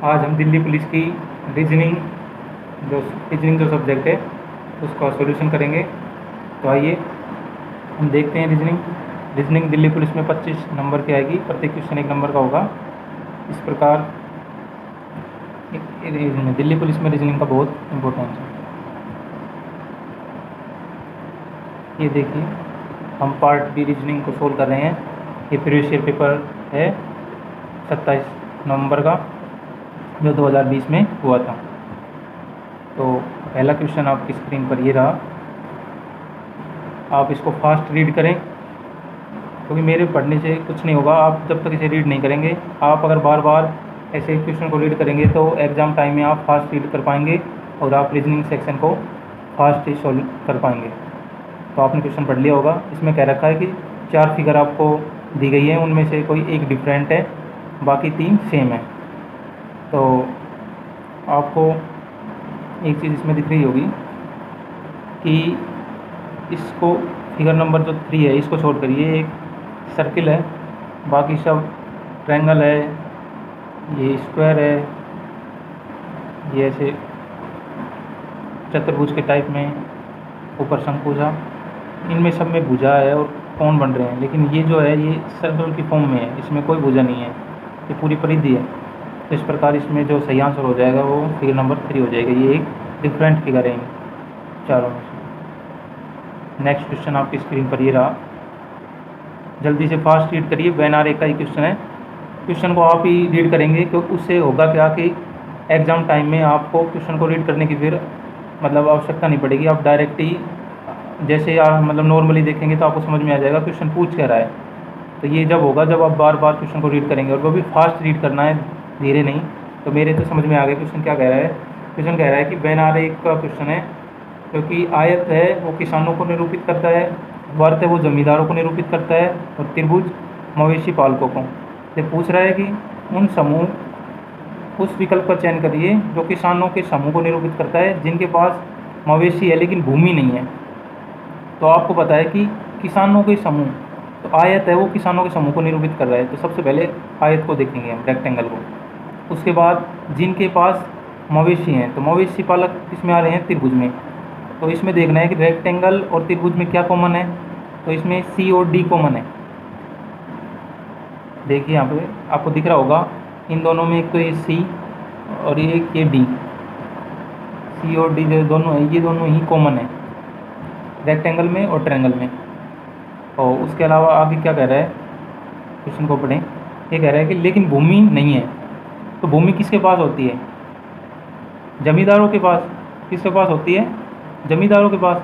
आज हम दिल्ली पुलिस की रीजनिंग जो सब्जेक्ट है उसका सॉल्यूशन करेंगे। तो आइए हम देखते हैं रीजनिंग दिल्ली पुलिस में 25 नंबर की आएगी। प्रत्येक क्वेश्चन 1 नंबर का होगा। इस प्रकार दिल्ली पुलिस में रीजनिंग का बहुत इम्पोर्टेंस है। ये देखिए हम पार्ट बी रीजनिंग को सोल्व कर रहे हैं। ये प्रीवियस ईयर पेपर है 27 नवंबर का जो 2020 में हुआ था। तो पहला क्वेश्चन आपकी स्क्रीन पर ये रहा। आप इसको फास्ट रीड करें क्योंकि मेरे पढ़ने से कुछ नहीं होगा। आप जब तक इसे रीड नहीं करेंगे, आप अगर बार बार ऐसे क्वेश्चन को रीड करेंगे तो एग्ज़ाम टाइम में आप फास्ट रीड कर पाएंगे और आप रीजनिंग सेक्शन को फास्ट ही सॉल्व कर पाएंगे। तो आपने क्वेश्चन पढ़ लिया होगा। इसमें कह रखा है कि 4 फिगर आपको दी गई है, उनमें से कोई एक डिफरेंट है, बाकी 3 सेम है। तो आपको एक चीज़ इसमें दिख रही होगी कि इसको फिगर नंबर जो 3 है इसको छोड़ कर ये एक सर्किल है, बाकी सब ट्रायंगल है, ये स्क्वायर है, ये ऐसे चतुर्भुज के टाइप में, ऊपर शंकुजा, इनमें सब में भुजा है और कोण बन रहे हैं। लेकिन ये जो है ये सर्कल की फॉर्म में है, इसमें कोई भुजा नहीं है, ये पूरी परिधि है। तो इस प्रकार इसमें जो सही आंसर हो जाएगा वो फिगर नंबर 3 हो जाएगा। ये एक डिफरेंट फिगर है चारों में से। नेक्स्ट क्वेश्चन आपकी स्क्रीन पर ये रहा। जल्दी से फास्ट रीड करिए। वेनारे का ही क्वेश्चन है। क्वेश्चन को आप ही रीड करेंगे क्योंकि उससे होगा क्या कि एग्ज़ाम टाइम में आपको क्वेश्चन को रीड करने की फिर आवश्यकता नहीं पड़ेगी। आप डायरेक्ट ही जैसे आप नॉर्मली देखेंगे तो आपको समझ में आ जाएगा क्वेश्चन पूछ क्या रहा है। तो ये जब होगा जब आप बार बार क्वेश्चन को रीड करेंगे, और वो भी फास्ट रीड करना है, धीरे नहीं। तो मेरे तो समझ में आ गया क्वेश्चन क्या कह रहा है। क्वेश्चन कह रहा है कि वेनारे का क्वेश्चन है क्योंकि आयत है वो किसानों को निरूपित करता है, वर्त है वो जमींदारों को निरूपित करता है, और त्रिभुज मवेशी पालकों को। ये पूछ रहा है कि उन समूह उस विकल्प का चयन करिए जो किसानों के समूह को निरूपित करता है जिनके पास मवेशी है लेकिन भूमि नहीं है। तो आपको पता है कि किसानों के समूह, तो आयत है वो किसानों के समूह को निरूपित कर रहा है। तो सबसे पहले आयत को देखेंगे हम, रेक्टेंगल को। उसके बाद जिनके पास मवेशी हैं, तो मवेशी पालक किसमें आ रहे हैं, त्रिभुज में। तो इसमें देखना है कि रेक्टेंगल और त्रिभुज में क्या कॉमन है। तो इसमें सी और डी कॉमन है। देखिए यहाँ पे आपको दिख रहा होगा इन दोनों में एक तो ये सी और ये डी। सी और डी जो दोनों है ये दोनों ही कॉमन है रेक्टेंगल में और ट्रायंगल में। और उसके अलावा आगे क्या कह रहा है, क्वेश्चन को पढ़ें। ये कह रहा है कि लेकिन भूमि नहीं है। तो भूमि किसके पास होती है, जमींदारों के पास। किसके पास होती है, जमींदारों के पास।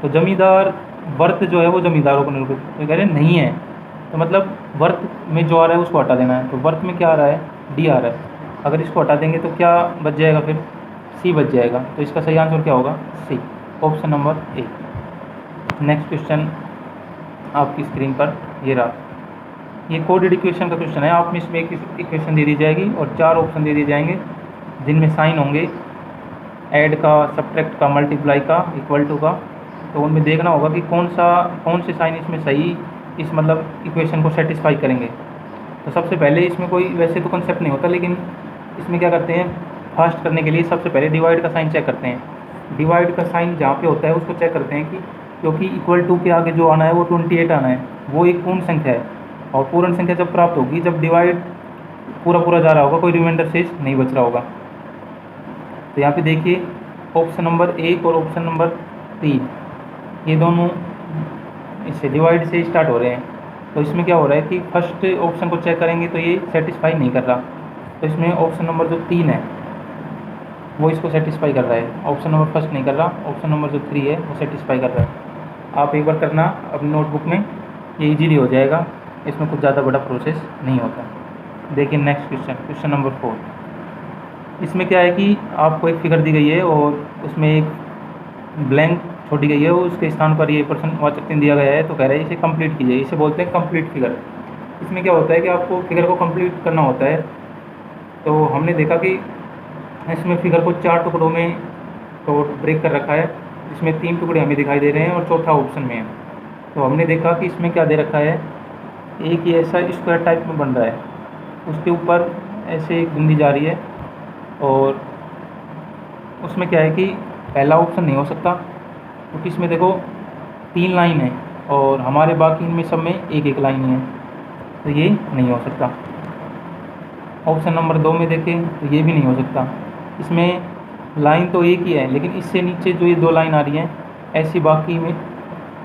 तो जमींदार वर्त जो है वो जमींदारों को निरूपित, तो कह रहे हैं नहीं है। तो वर्त में जो आ रहा है उसको हटा देना है। तो वर्त में क्या आ रहा है, डी आ रहा है। अगर इसको हटा देंगे तो क्या बच जाएगा, फिर सी बच जाएगा। तो इसका सही आंसर क्या होगा, C, option number A. Next question आपकी स्क्रीन पर ये रहा। ये कोडेड इक्वेशन का क्वेश्चन है। आप में इसमें एक इक्वेशन दे दी जाएगी और 4 ऑप्शन दे दिए जाएंगे जिनमें साइन होंगे ऐड का, सब्ट्रैक्ट का, मल्टीप्लाई का, इक्वल टू का। तो उनमें देखना होगा कि कौन से साइन इसमें सही इस इक्वेशन को सेटिस्फाई करेंगे। तो सबसे पहले इसमें कोई वैसे तो कंसेप्ट नहीं होता, लेकिन इसमें क्या करते हैं, फास्ट करने के लिए सबसे पहले डिवाइड का साइन चेक करते हैं। डिवाइड का साइन जहाँ पे होता है उसको चेक करते हैं कि क्योंकि इक्वल टू के आगे जो आना है वो 28 आना है, वो एक पूर्ण संख्या है। और पूर्ण संख्या जब प्राप्त होगी जब डिवाइड पूरा जा रहा होगा, कोई रिमाइंडर शेष नहीं बच रहा होगा। तो यहाँ पे देखिए ऑप्शन नंबर 1 और ऑप्शन नंबर 3 ये दोनों इससे डिवाइड से स्टार्ट हो रहे हैं। तो इसमें क्या हो रहा है कि फर्स्ट ऑप्शन को चेक करेंगे तो ये सेटिस्फाई नहीं कर रहा। तो इसमें ऑप्शन नंबर जो 3 है वो इसको सेटिस्फाई कर रहा है। ऑप्शन नंबर फर्स्ट नहीं कर रहा, ऑप्शन नंबर जो 3 है वो सेटिस्फाई कर रहा है। आप एक बार करना अपनी नोटबुक में, ये इजीली हो जाएगा। इसमें कुछ ज़्यादा बड़ा प्रोसेस नहीं होता। देखिए नेक्स्ट क्वेश्चन नंबर 4। इसमें क्या है कि आपको एक फिगर दी गई है और उसमें एक ब्लैंक छोड़ी गई है, उसके स्थान पर ये प्रश्नवाचक चिन्ह दिया गया है। तो कह रहा है इसे कंप्लीट कीजिए। इसे बोलते हैं कंप्लीट फिगर। इसमें क्या होता है कि आपको फिगर को कंप्लीट करना होता है। तो हमने देखा कि इसमें फिगर को 4 टुकड़ों में तो ब्रेक कर रखा है। इसमें 3 टुकड़े हमें दिखाई दे रहे हैं और चौथा ऑप्शन में है। तो हमने देखा कि इसमें क्या दे रखा है, एक ये ऐसा स्क्वायर टाइप में बन रहा है, उसके ऊपर ऐसे एक बिंदी जा रही है और उसमें क्या है कि पहला ऑप्शन नहीं हो सकता क्योंकि इसमें देखो 3 लाइन है और हमारे बाकी इनमें सब में एक एक लाइन ही है, तो ये नहीं हो सकता। ऑप्शन नंबर 2 में देखें तो ये भी नहीं हो सकता। इसमें लाइन तो एक ही है लेकिन इससे नीचे जो ये 2 लाइन आ रही हैं ऐसी बाकी में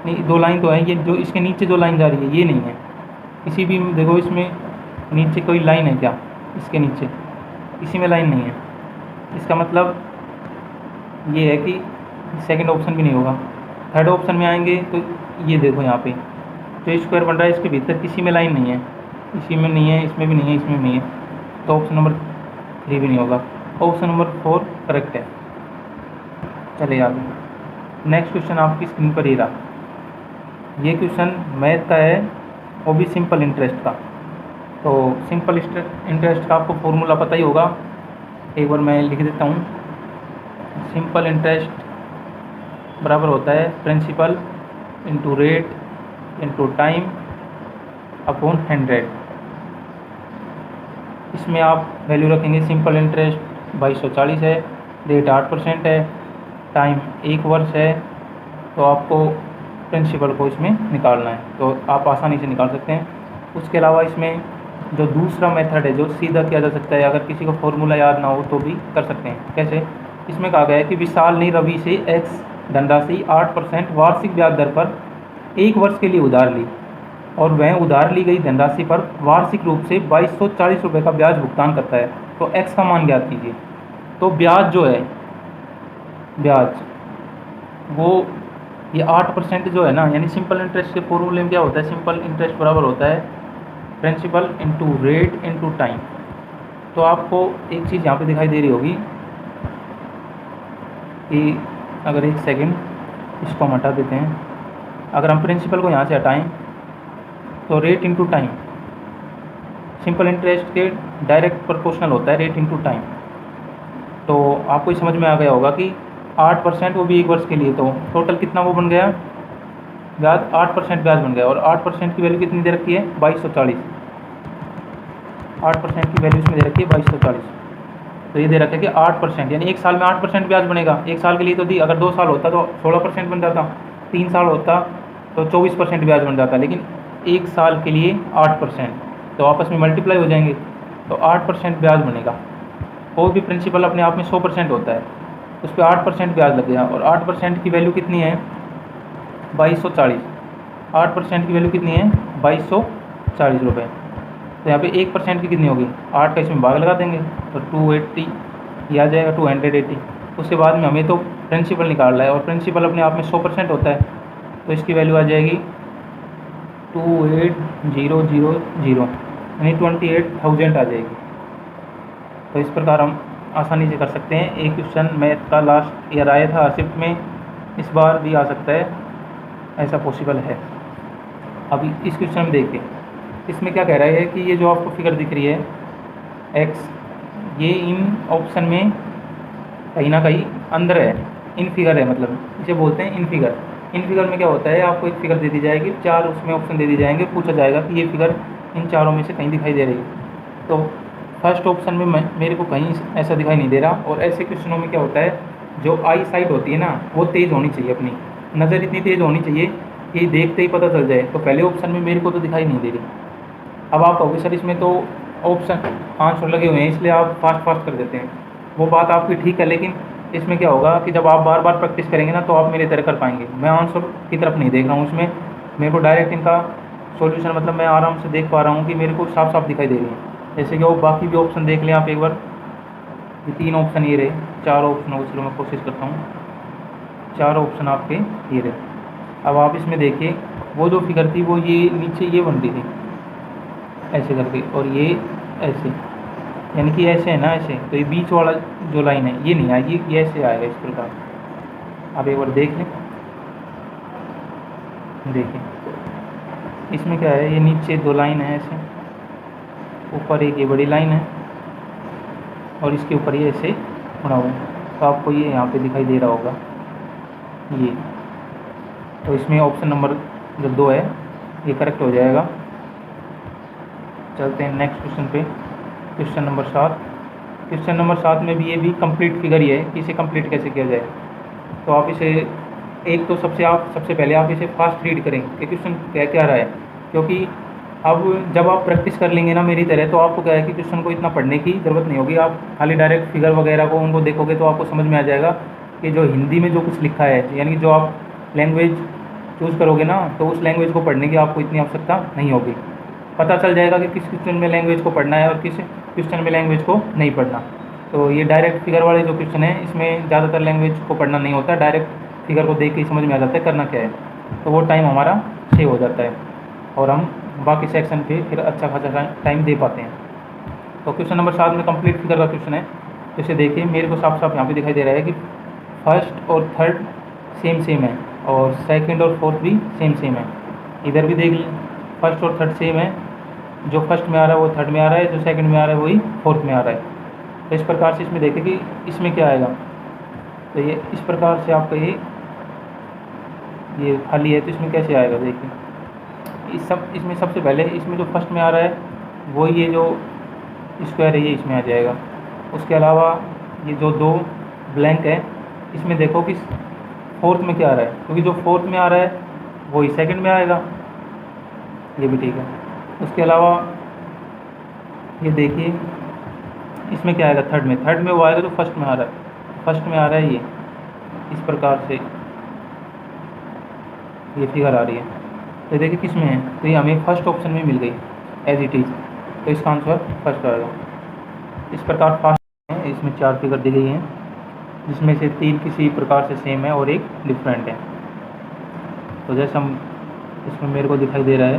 नहीं, 2 लाइन तो है, ये जो इसके नीचे 2 लाइन जा रही है ये नहीं है। किसी भी देखो इसमें नीचे कोई लाइन है क्या, इसके नीचे इसी में लाइन नहीं है, इसका मतलब ये है कि सेकंड ऑप्शन भी नहीं होगा। थर्ड ऑप्शन में आएंगे तो ये देखो यहाँ पे जो स्क्वायर बन रहा है इसके भीतर किसी में लाइन नहीं है, इसी में नहीं है, इसमें भी नहीं है, इसमें भी नहीं है, तो ऑप्शन नंबर 3 भी नहीं होगा। ऑप्शन नंबर 4 करेक्ट है। चलिए आगे नेक्स्ट क्वेश्चन आपकी स्क्रीन पर ही रहा। ये क्वेश्चन मैथ का है, वो भी सिंपल इंटरेस्ट का। तो सिंपल इंटरेस्ट का आपको फॉर्मूला पता ही होगा, एक बार मैं लिख देता हूँ। सिंपल इंटरेस्ट बराबर होता है principal into rate into time upon 100। इसमें आप वैल्यू रखेंगे, सिंपल इंटरेस्ट 2240 है, रेट 8% है, टाइम 1 वर्ष है, तो आपको प्रिंसिपल को इसमें निकालना है, तो आप आसानी से निकाल सकते हैं। उसके अलावा इसमें जो दूसरा मेथड है जो सीधा किया जा सकता है, अगर किसी को फॉर्मूला याद ना हो तो भी कर सकते हैं। कैसे? इसमें कहा गया है कि विशाल ने रवि से एक्स धनराशि 8% वार्षिक ब्याज दर पर 1 वर्ष के लिए उधार ली और वह उधार ली गई धनराशि पर वार्षिक रूप से 2240 रुपये का ब्याज भुगतान करता है, तो एक्स का मान ज्ञात कीजिए। तो ब्याज जो है, ब्याज वो ये 8% जो है ना, यानी सिंपल इंटरेस्ट के फॉर्मूले में क्या होता है, सिंपल इंटरेस्ट बराबर होता है principal into rate into time. तो आपको एक चीज़ यहाँ पे दिखाई दे रही होगी कि अगर एक सेकंड इसको हम हटा देते हैं, अगर हम प्रिंसिपल को यहाँ से हटाएं तो rate into time simple interest के डायरेक्ट प्रोपोर्शनल होता है रेट इंटू टाइम। तो आपको समझ में आ गया होगा कि 8% वो भी 1 वर्ष के लिए, तो टोटल कितना वो बन गया ब्याज, 8% ब्याज बन गया। और 8% की वैल्यू कितनी दे रखी है 2240, 8% की वैल्यू इसमें दे रखी है 2240। तो ये दे रखा है कि 8% यानी 1 साल में 8% ब्याज बनेगा। 1 साल के लिए तो दी, अगर 2 साल होता तो 16% बन जाता, 3 साल होता तो 24% ब्याज बन जाता, लेकिन 1 साल के लिए 8%, तो आपस में मल्टीप्लाई हो जाएंगे, तो 8% ब्याज बनेगा। और भी प्रिंसिपल अपने आप में 100% होता है, उस पर 8% ब्याज लग गया। और 8% की वैल्यू कितनी है 2240, 8% की वैल्यू कितनी है 2240 रुपये। तो यहाँ पे 1% की कितनी होगी, 8 का इसमें भाग लगा देंगे तो 280 ये आ जाएगा, 280। उसके बाद में हमें तो प्रिंसिपल निकालना है और प्रिंसिपल अपने आप में 100% होता है, तो इसकी वैल्यू आ जाएगी 28000 यानी 28,000 आ जाएगी। तो इस प्रकार हम आसानी से कर सकते हैं। एक क्वेश्चन मैथ का लास्ट ईयर आया था शिफ्ट में, इस बार भी आ सकता है, ऐसा पॉसिबल है। अभी इस क्वेश्चन में देखिए, इसमें क्या कह रहा है कि ये जो आपको फिगर दिख रही है एक्स, ये इन ऑप्शन में कहीं ना कहीं अंदर है, इन फिगर है, मतलब इसे बोलते हैं इन फिगर। इन फिगर में क्या होता है, आपको एक फिगर दे दी जाएगी, 4 उसमें ऑप्शन दे दी जाएंगे, पूछा जाएगा कि ये फिगर इन चारों में से कहीं दिखाई दे रही है। तो फर्स्ट ऑप्शन में मेरे को कहीं ऐसा दिखाई नहीं दे रहा। और ऐसे क्वेश्चनों में क्या होता है, जो आई साइट होती है ना वो तेज़ होनी चाहिए, अपनी नज़र इतनी तेज़ होनी चाहिए कि देखते ही पता चल जाए। तो पहले ऑप्शन में मेरे को तो दिखाई नहीं दे रही। अब आप कहोगे सर इसमें तो ऑप्शन आंसर लगे हुए हैं इसलिए आप फास्ट कर देते हैं, वो बात आपकी ठीक है, लेकिन इसमें क्या होगा कि जब आप बार बार प्रैक्टिस करेंगे ना तो आप मेरे तरह कर पाएंगे। मैं आंसर की तरफ नहीं देख रहा हूँ, उसमें मेरे को डायरेक्ट इनका सॉल्यूशन, मतलब मैं आराम से देख पा रहा हूँ कि मेरे को साफ साफ दिखाई दे रही है। जैसे कि वो बाकी भी ऑप्शन देख लें आप एक बार, ये 3 ऑप्शन ये रहे, 4 ऑप्शन हो, चलो मैं कोशिश करता हूँ, 4 ऑप्शन आपके ये रहे। अब आप इसमें देखिए, वो जो फिगर थी वो ये नीचे ये बन रही थी ऐसे करके, और ये ऐसे, यानी कि ऐसे है ना ऐसे, तो ये बीच वाला जो लाइन है ये नहीं आएगी, ये ऐसे आएगा इस प्रकार। आप एक बार देख लें, देखिए इसमें क्या है, ये नीचे 2 लाइन है ऐसे, ऊपर एक ये बड़ी लाइन है और इसके ऊपर ये ऐसे बना हुआ है, तो आपको ये यहाँ पे दिखाई दे रहा होगा ये। तो इसमें ऑप्शन नंबर जो 2 है ये करेक्ट हो जाएगा। चलते हैं नेक्स्ट क्वेश्चन पे, क्वेश्चन नंबर 7। क्वेश्चन नंबर 7 में भी ये भी कंप्लीट फिगर ही है कि इसे कंप्लीट कैसे किया जाए। तो आप इसे एक तो सबसे पहले आप इसे फास्ट रीड करें कि क्वेश्चन क्या क्या रहा है, क्योंकि अब जब आप प्रैक्टिस कर लेंगे ना मेरी तरह, तो आपको क्या है कि क्वेश्चन को इतना पढ़ने की ज़रूरत नहीं होगी। आप खाली डायरेक्ट फिगर वगैरह को उनको देखोगे तो आपको समझ में आ जाएगा कि जो हिंदी में जो कुछ लिखा है, यानी कि जो आप लैंग्वेज चूज़ करोगे ना, तो उस लैंग्वेज को पढ़ने की आपको इतनी आवश्यकता नहीं होगी। पता चल जाएगा कि किस क्वेश्चन में लैंग्वेज को पढ़ना है और किस क्वेश्चन में लैंग्वेज को नहीं पढ़ना। तो ये डायरेक्ट फिगर वाले जो क्वेश्चन है, इसमें ज़्यादातर लैंग्वेज को पढ़ना नहीं होता, डायरेक्ट फिगर को देख के ही समझ में आ जाता है करना क्या है। तो वो टाइम हमारा सेव हो जाता है और हम बाकी सेक्शन पे फिर अच्छा खासा टाइम दे पाते हैं। तो क्वेश्चन नंबर 7 में कंप्लीट फिगर का क्वेश्चन है। जैसे देखिए मेरे को साफ साफ यहाँ पे दिखाई दे रहा है कि फर्स्ट और थर्ड सेम सेम है और सेकंड और फोर्थ भी सेम सेम है। इधर भी देख लें, फर्स्ट और थर्ड सेम है, जो फर्स्ट में आ रहा है वो थर्ड में आ रहा है, जो सेकंड में आ रहा है वही फोर्थ में आ रहा है। तो इस प्रकार से इसमें देखें कि इसमें क्या आएगा। तो ये इस प्रकार से आपका ये खाली है, तो इसमें कैसे आएगा देखिए। इसमें सबसे पहले इसमें जो फर्स्ट में आ रहा है वो ये जो स्क्वायर है ये इसमें आ जाएगा। उसके अलावा ये जो दो ब्लैंक है, इसमें देखो कि फोर्थ में क्या आ रहा है, क्योंकि जो फोर्थ में आ रहा है वही सेकंड में आएगा, ये भी ठीक है। उसके अलावा ये देखिए इसमें क्या आएगा, थर्ड में वो आएगा जो फर्स्ट में आ रहा है, फर्स्ट में आ रहा है ये। इस प्रकार से ये फिगर आ रही है। तो देखिए किस में है, तो ये हमें फर्स्ट ऑप्शन में मिल गई एज इट इज़, तो इसका आंसर फर्स्ट आएगा। इस प्रकार फास्ट है, इसमें 4 फिगर दी गई हैं, जिसमें से 3 किसी प्रकार से सेम है और एक डिफरेंट है। तो जैसे हम इसमें मेरे को दिखाई दे रहा है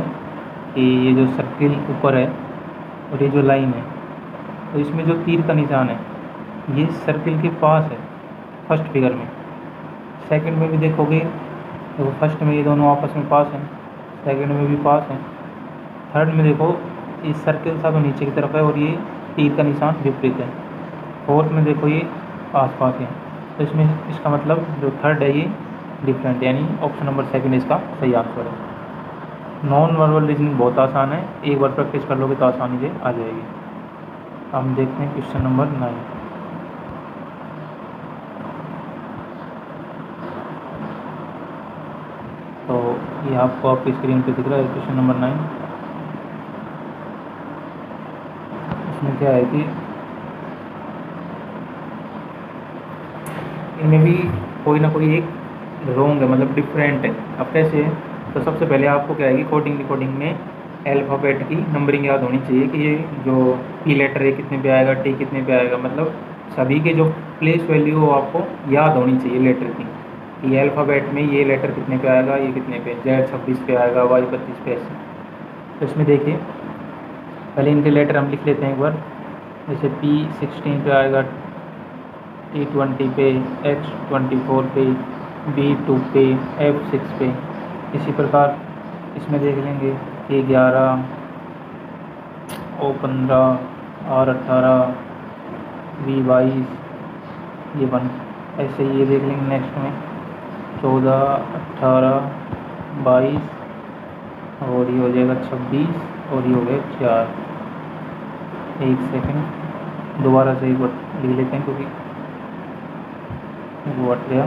कि ये जो सर्किल ऊपर है और ये जो लाइन है, तो इसमें जो तीर का निशान है ये सर्किल के पास है फर्स्ट फिगर में। सेकंड में भी देखोगे तो फर्स्ट में ये दोनों आपस में पास हैं, सेकंड में भी पास हैं। थर्ड में देखो ये सर्किल सा तो नीचे की तरफ है और ये तीर का निशान विपरीत है। फोर्थ में देखो ये आस पास है। तो इसमें इसका मतलब जो थर्ड है ये डिफरेंट, यानी ऑप्शन नंबर सेकंड इसका सही आंसर है। नॉन वर्बल रीजनिंग बहुत आसान है, एक बार प्रैक्टिस कर लोगे तो आसानी से आ जाएगी। हम देखते हैं क्वेश्चन नंबर 9। तो ये आपको आपकी स्क्रीन पे दिख रहा है क्वेश्चन नंबर 9। इसमें क्या है कि इनमें भी कोई ना कोई एक रॉन्ग है, मतलब डिफरेंट है। अब कैसे है, तो सबसे पहले आपको क्या है कि कोडिंग रिकॉर्डिंग में अल्फ़ाबेट की नंबरिंग याद होनी चाहिए कि ये जो पी लेटर है कितने पे आएगा, टी कितने पे आएगा, मतलब सभी के जो प्लेस वैल्यू हो आपको याद होनी चाहिए लेटर की। ये अल्फ़ाबेट में ये लेटर कितने पे आएगा, ये कितने पे, Z 26 पे आएगा, Y 25 पे ऐसे। तो इसमें देखिए पहले इनके लेटर हम लिख लेते हैं एक बार। जैसे P 16 पे आएगा, T 20 पे, H 24 पे, B 2 पे, F 6 पे। इसी प्रकार इसमें देख लेंगे कि 11, O 15, R 18, V 22, ये 1। ऐसे ये देख लेंगे नेक्स्ट में 14, 18, 22 और ये हो जाएगा 26 और ये हो गया 4। एक सेकंड दोबारा से एक बार लिख लेते हैं क्योंकि वो हट गया।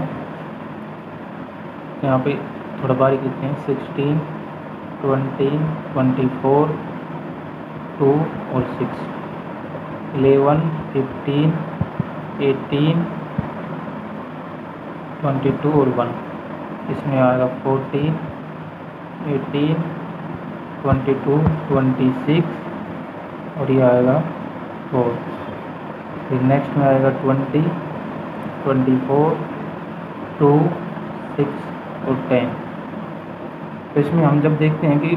यहाँ पे थोड़ा बारीक लिखते हैं 16, 20, 24, 2 और 6, 11, 15, 18, 22 और 1। इसमें आएगा 14, 18, 22, 26 और ये आएगा 4। फिर नेक्स्ट में आएगा 20, 24, 2, 6 और 10। तो इसमें हम जब देखते हैं कि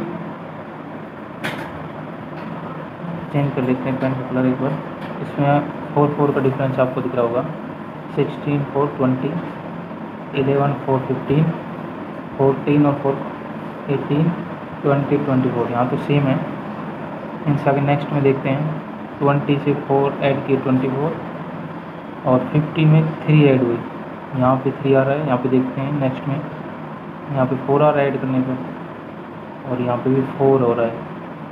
चेंज कर लेते हैं पेन का कलर एक बार। इसमें 4 का डिफरेंस आपको दिख रहा होगा, 16 4 20, 11 4 15, 14 और 4 18, 20 24। यहाँ तो सेम है। इनसे आगे नेक्स्ट में देखते हैं 20 से 4 ऐड किए 24 और 50 में 3 ऐड हुई, यहाँ पे 3 आ रहा है। यहाँ पे देखते हैं नेक्स्ट में यहाँ पे 4 आ रहा है ऐड करने पे और यहाँ पे भी 4 हो रहा है।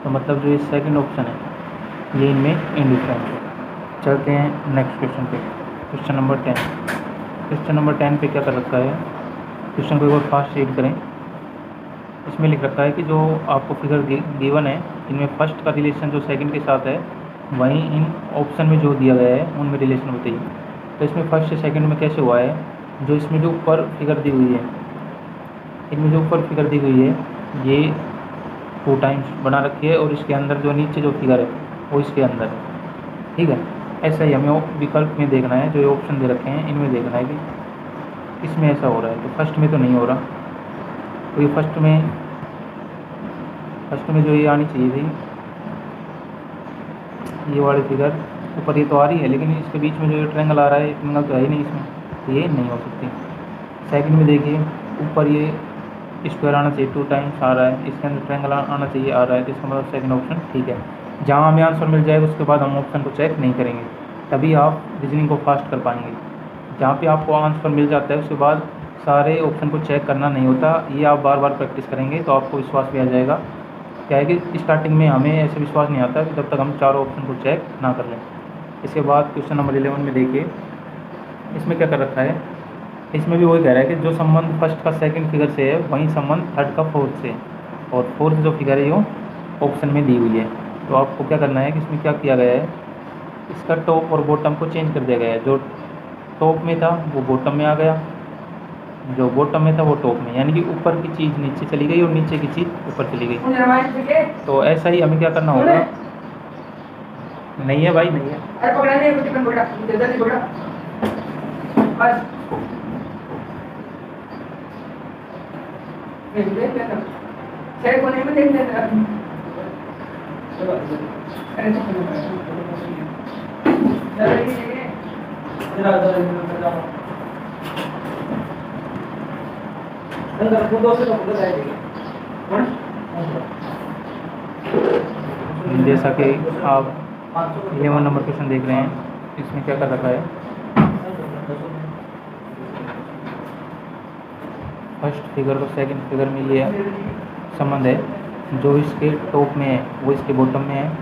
तो मतलब जो ये सेकंड ऑप्शन है ये इनमें इंडिफरेंट है। चलते हैं नेक्स्ट क्वेश्चन पे। Question number 10। क्वेश्चन नंबर 10 पे क्या कर रखा है, क्वेश्चन को एक बार फास्ट रीड करें। इसमें लिख रखा है कि जो आपको फिगर गिवन है, इनमें फर्स्ट का रिलेशन जो सेकंड के साथ है, वहीं इन ऑप्शन में जो दिया गया है उनमें रिलेशन बताइए। तो इसमें फर्स्ट से सेकंड में कैसे हुआ है, जो इसमें जो ऊपर फिगर दी हुई है, इनमें जो ऊपर फिगर दी हुई है ये 2 टाइम्स बना रखी है, और इसके अंदर जो नीचे जो फिगर है वो इसके अंदर है। ठीक है, ऐसा ही हमें विकल्प में देखना है, जो ये ऑप्शन दे रखे हैं इनमें देखना है कि इसमें ऐसा हो रहा है। तो फर्स्ट में तो नहीं हो रहा, तो ये फर्स्ट में जो ये आनी चाहिए थी, ये वाली फिगर ऊपर ये तो आ रही है, लेकिन इसके बीच में जो ये ट्रायंगल आ रहा है, ट्रायंगल तो है ही नहीं इसमें, तो ये नहीं हो सकती। सेकंड में देखिए ऊपर ये स्क्वायर आना चाहिए, 2 टाइम्स आ रहा है, इसके अंदर ट्रायंगल आना चाहिए, आ रहा है, तो इसका मतलब सेकंड ऑप्शन ठीक है। जहाँ हमें आंसर मिल जाएगा उसके बाद हम ऑप्शन को चेक नहीं करेंगे, तभी आप रीजनिंग को फास्ट कर पाएंगे। जहाँ पे आपको आंसर मिल जाता है उसके बाद सारे ऑप्शन को चेक करना नहीं होता, ये आप बार बार प्रैक्टिस करेंगे तो आपको विश्वास भी आ जाएगा। क्या है कि स्टार्टिंग में हमें ऐसे विश्वास नहीं आता जब तक हम चारों ऑप्शन को चेक ना कर लें। इसके बाद क्वेश्चन नंबर 11 में देखिए, इसमें क्या कर रखा है, इसमें भी वही कह रहा है कि जो संबंध फर्स्ट का सेकंड फिगर से है वही संबंध थर्ड का फोर्थ से, और फोर्थ जो फिगर है वो ऑप्शन में दी हुई है। तो आपको क्या करना है कि इसमें क्या किया गया है, इसका टॉप और बॉटम को चेंज कर दिया गया है। जो टॉप में था वो बॉटम में आ गया, जो बॉटम में था वो टॉप में, यानी कि ऊपर की चीज़ नीचे चली गई और नीचे की चीज़ ऊपर चली गई। तो ऐसा ही हमें क्या करना होगा, नहीं है भाई नहीं है, अरे पकड़ा नहीं, कुछ पकड़ा जल्दी पकड़ा बस। देख लेना सही कोने में, देख लेना। अरे जैसा कि आप 11 नंबर क्वेश्चन देख रहे हैं, इसमें क्या कर रखा है, फर्स्ट फिगर को सेकंड फिगर में ये संबंध है, जो इसके टॉप में है वो इसके बॉटम में है,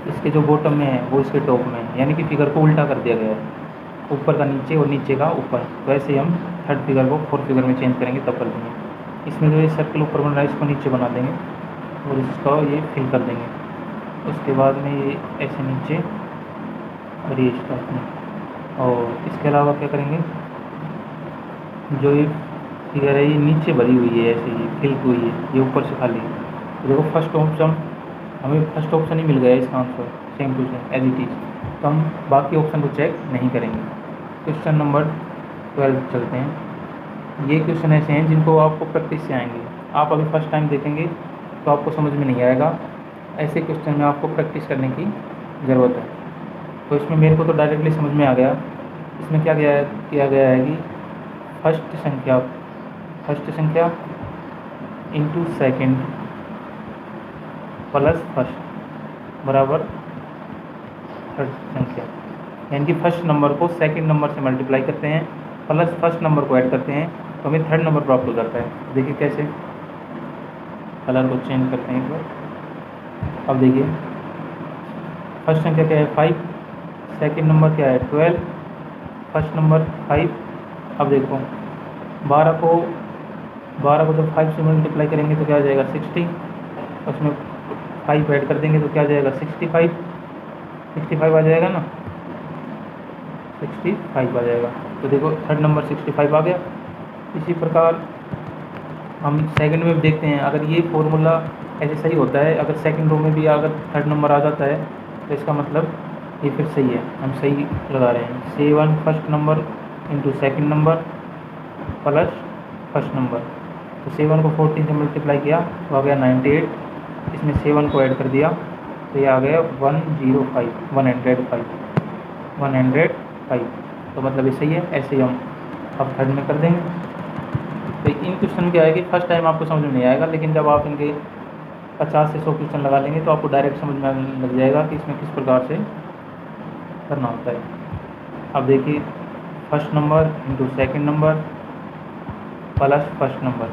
इसके जो बॉटम में है वो इसके टॉप में है, यानी कि फिगर को उल्टा कर दिया गया है, ऊपर का नीचे और नीचे का ऊपर। वैसे ही हम थर्ड फिगर को फोर्थ फिगर में चेंज करेंगे तब कर देंगे। इसमें जो ये सर्कल ऊपर बन रहा है इसको नीचे बना देंगे और इसका ये फिल कर देंगे। उसके बाद में ये ऐसे नीचे और ये स्टार्ट में, और इसके अलावा क्या करेंगे, जो ये फिगर है ये नीचे भरी हुई है, ऐसे ही फिल हुई है, ये ऊपर से खाली है। तो देखो फर्स्ट ऑप्शन, हमें फर्स्ट ऑप्शन ही मिल गया इसका answer same to same as it is, तो हम बाकी ऑप्शन को चेक नहीं करेंगे। क्वेश्चन नंबर 12 चलते हैं। ये क्वेश्चन ऐसे हैं जिनको आपको प्रैक्टिस से आएंगे, आप अभी फर्स्ट टाइम देखेंगे तो आपको समझ में नहीं आएगा, ऐसे क्वेश्चन में आपको प्रैक्टिस करने की ज़रूरत है। तो इसमें मेरे को तो डायरेक्टली समझ में आ गया। इसमें क्या किया गया है कि फर्स्ट संख्या इंटू सेकंड प्लस फर्स्ट बराबर थर्ड संख्या, यानी कि फर्स्ट नंबर को सेकंड नंबर से मल्टीप्लाई करते हैं प्लस फर्स्ट नंबर को ऐड करते हैं तो हमें थर्ड नंबर प्राप्त हो जाता है। देखिए कैसे, कलर को चेंज करते हैं एक बार। अब देखिए फर्स्ट संख्या क्या है 5, सेकंड नंबर क्या है 12, फर्स्ट नंबर 5। अब देखो 12 को जब 5 से मल्टीप्लाई करेंगे तो क्या आ जाएगा 60, उसमें 5 ऐड कर देंगे तो क्या आ जाएगा 65 आ जाएगा ना, 65 आ जाएगा। तो देखो थर्ड नंबर 65 आ गया। इसी प्रकार हम सेकंड में भी देखते हैं, अगर ये फॉर्मूला ऐसे सही होता है, अगर सेकंड रो में भी अगर थर्ड नंबर आ जाता है तो इसका मतलब ये फिर सही है, हम सही लगा रहे हैं। 7 first number into second number plus first number, तो 7 को 14 से मल्टीप्लाई किया तो आ गया 98, इसमें 7 को ऐड कर दिया तो ये आ गया 105। तो मतलब ये सही है, ऐसे ही हम अब थर्ड में कर देंगे। तो इन क्वेश्चन क्या है कि फर्स्ट टाइम आपको समझ में नहीं आएगा, लेकिन जब आप इनके 50 से 100 क्वेश्चन लगा लेंगे तो आपको डायरेक्ट समझ में आने लग जाएगा कि इसमें किस प्रकार से करना होता है। अब देखिए first number into second number plus first number,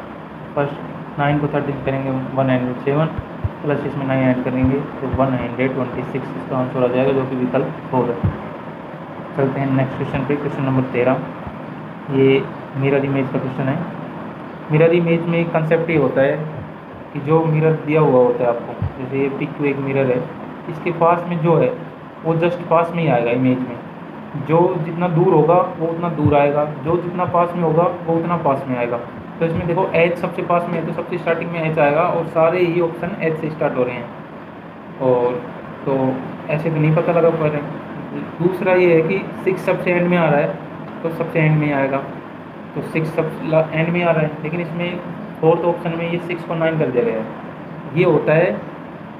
first 9 को 13 करेंगे 107 प्लस इसमें 9 ऐड करेंगे तो 126, इसका आंसर आ जाएगा जो कि विकल्प 4 है। चलते हैं नेक्स्ट क्वेश्चन पे। क्वेश्चन नंबर 13, ये मिरर इमेज का क्वेश्चन है। मिरर इमेज में कंसेप्ट ये होता है कि जो मिरर दिया हुआ होता है आपको, जैसे ये पिक एक मिरर है, इसके पास में जो है वो जस्ट पास में ही आएगा इमेज में। जो जितना दूर होगा वो उतना दूर आएगा, जो जितना पास में होगा वो उतना पास में आएगा। तो इसमें देखो एच सबसे पास में है तो सबसे स्टार्टिंग में एच आएगा, और सारे ही ऑप्शन एच से स्टार्ट हो रहे हैं। और तो ऐसे तो नहीं पता लगा पा रहे। दूसरा ये है कि 6 सबसे एंड में आ रहा है तो सबसे एंड में आएगा, तो 6 सब एंड में आ रहा है, लेकिन इसमें फोर्थ ऑप्शन में ये 6 को 9 कर दिया गया है। ये होता है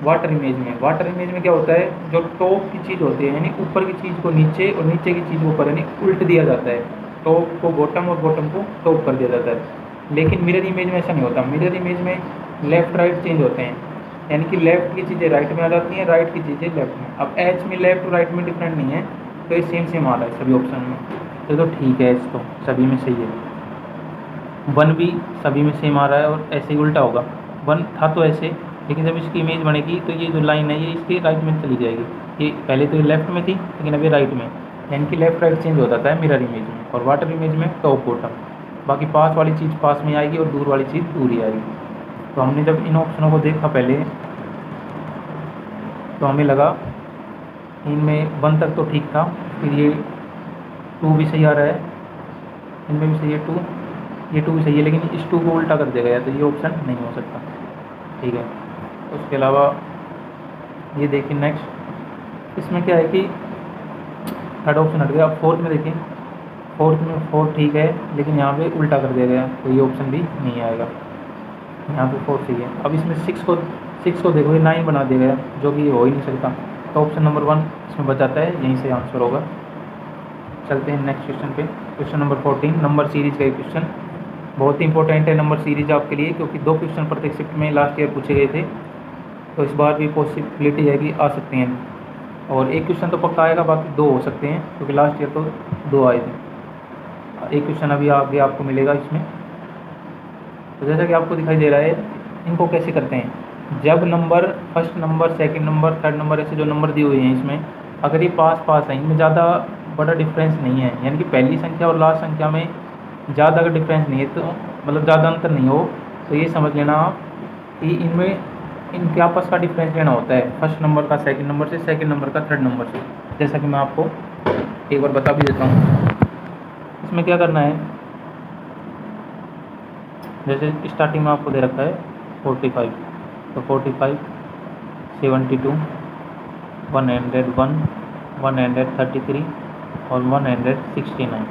वाटर इमेज में। वाटर इमेज में क्या होता है, जो टॉप की चीज़ होती है यानी ऊपर की चीज़ को नीचे और नीचे की चीज़ को ऊपर, यानी उल्ट दिया जाता है। टॉप को बॉटम और बॉटम को टॉप कर दिया जाता है। लेकिन मिरर इमेज में ऐसा नहीं होता। मिरर इमेज में लेफ़्ट राइट चेंज होते हैं, यानी कि लेफ़्ट की चीज़ें राइट में आ जाती हैं, राइट की चीज़ें लेफ्ट में। अब एच में लेफ्ट और राइट में डिफरेंट नहीं है, तो ये सेम सेम आ रहा है सभी ऑप्शन में। तो ठीक है, इसको सभी में सही है। 1 भी सभी में सेम आ रहा है, और ऐसे ही उल्टा होगा। 1 था तो ऐसे, लेकिन जब इसकी इमेज बनेगी तो ये जो लाइन है ये इसके राइट में चली जाएगी। ये पहले तो ये लेफ्ट में थी लेकिन अभी राइट में, यानी कि लेफ्ट राइट चेंज हो जाता है मिरर इमेज में। और वाटर इमेज में टॉप बॉटम, बाकी पास वाली चीज़ पास में आएगी और दूर वाली चीज़ दूर ही आएगी। तो हमने जब इन ऑप्शनों को देखा पहले तो हमें लगा इनमें 1 तक तो ठीक था, फिर ये 2 भी सही आ रहा है, इनमें भी सही है 2, ये 2 भी सही है, लेकिन इस 2 को उल्टा कर दिया गया तो ये ऑप्शन नहीं हो सकता। ठीक है, उसके अलावा ये देखिए नेक्स्ट, इसमें क्या है कि थर्ड ऑप्शन हट गया। अब फोर्थ में देखिए, फोर्थ में 4 ठीक है, लेकिन यहाँ पे उल्टा कर दिया गया तो ये ऑप्शन भी नहीं आएगा। यहाँ पे 4 सही है। अब इसमें 6 को देखो, ये 9 बना दिया गया, जो कि हो ही नहीं सकता। तो ऑप्शन नंबर 1 इसमें बचाता है, यहीं से आंसर होगा। चलते हैं नेक्स्ट क्वेश्चन पे। क्वेश्चन नंबर 14, नंबर सीरीज का एक क्वेश्चन बहुत ही इंपॉर्टेंट है। नंबर सीरीज आपके लिए, क्योंकि 2 क्वेश्चन प्रत्येक शिफ्ट में लास्ट ईयर पूछे गए थे, तो इस बार भी पॉसिबिलिटी है कि आ सकते हैं। और एक क्वेश्चन तो पक्का आएगा, बाकी 2 हो सकते हैं, क्योंकि लास्ट ईयर तो 2 आए थे। एक क्वेश्चन अभी आगे आपको मिलेगा इसमें। तो जैसा कि आपको दिखाई दे रहा है, इनको कैसे करते हैं, जब number first number, second number, third number, ऐसे जो नंबर दिए हुए हैं इसमें, अगर ये पास पास हैं, इनमें ज़्यादा बड़ा डिफरेंस नहीं है, यानी कि पहली संख्या और लास्ट संख्या में ज़्यादा अगर डिफरेंस नहीं है, तो मतलब ज़्यादा अंतर नहीं हो, तो ये समझ लेना आप कि इनमें इनके आपस का डिफरेंस लेना होता है, फर्स्ट नंबर का सेकंड नंबर से, सेकंड नंबर का थर्ड नंबर से। जैसा कि मैं आपको एक बार बता भी देता हूँ। इसमें क्या करना है, जैसे स्टार्टिंग में आपको दे रखा है 45, तो 45, 72, 101, 133 और 169।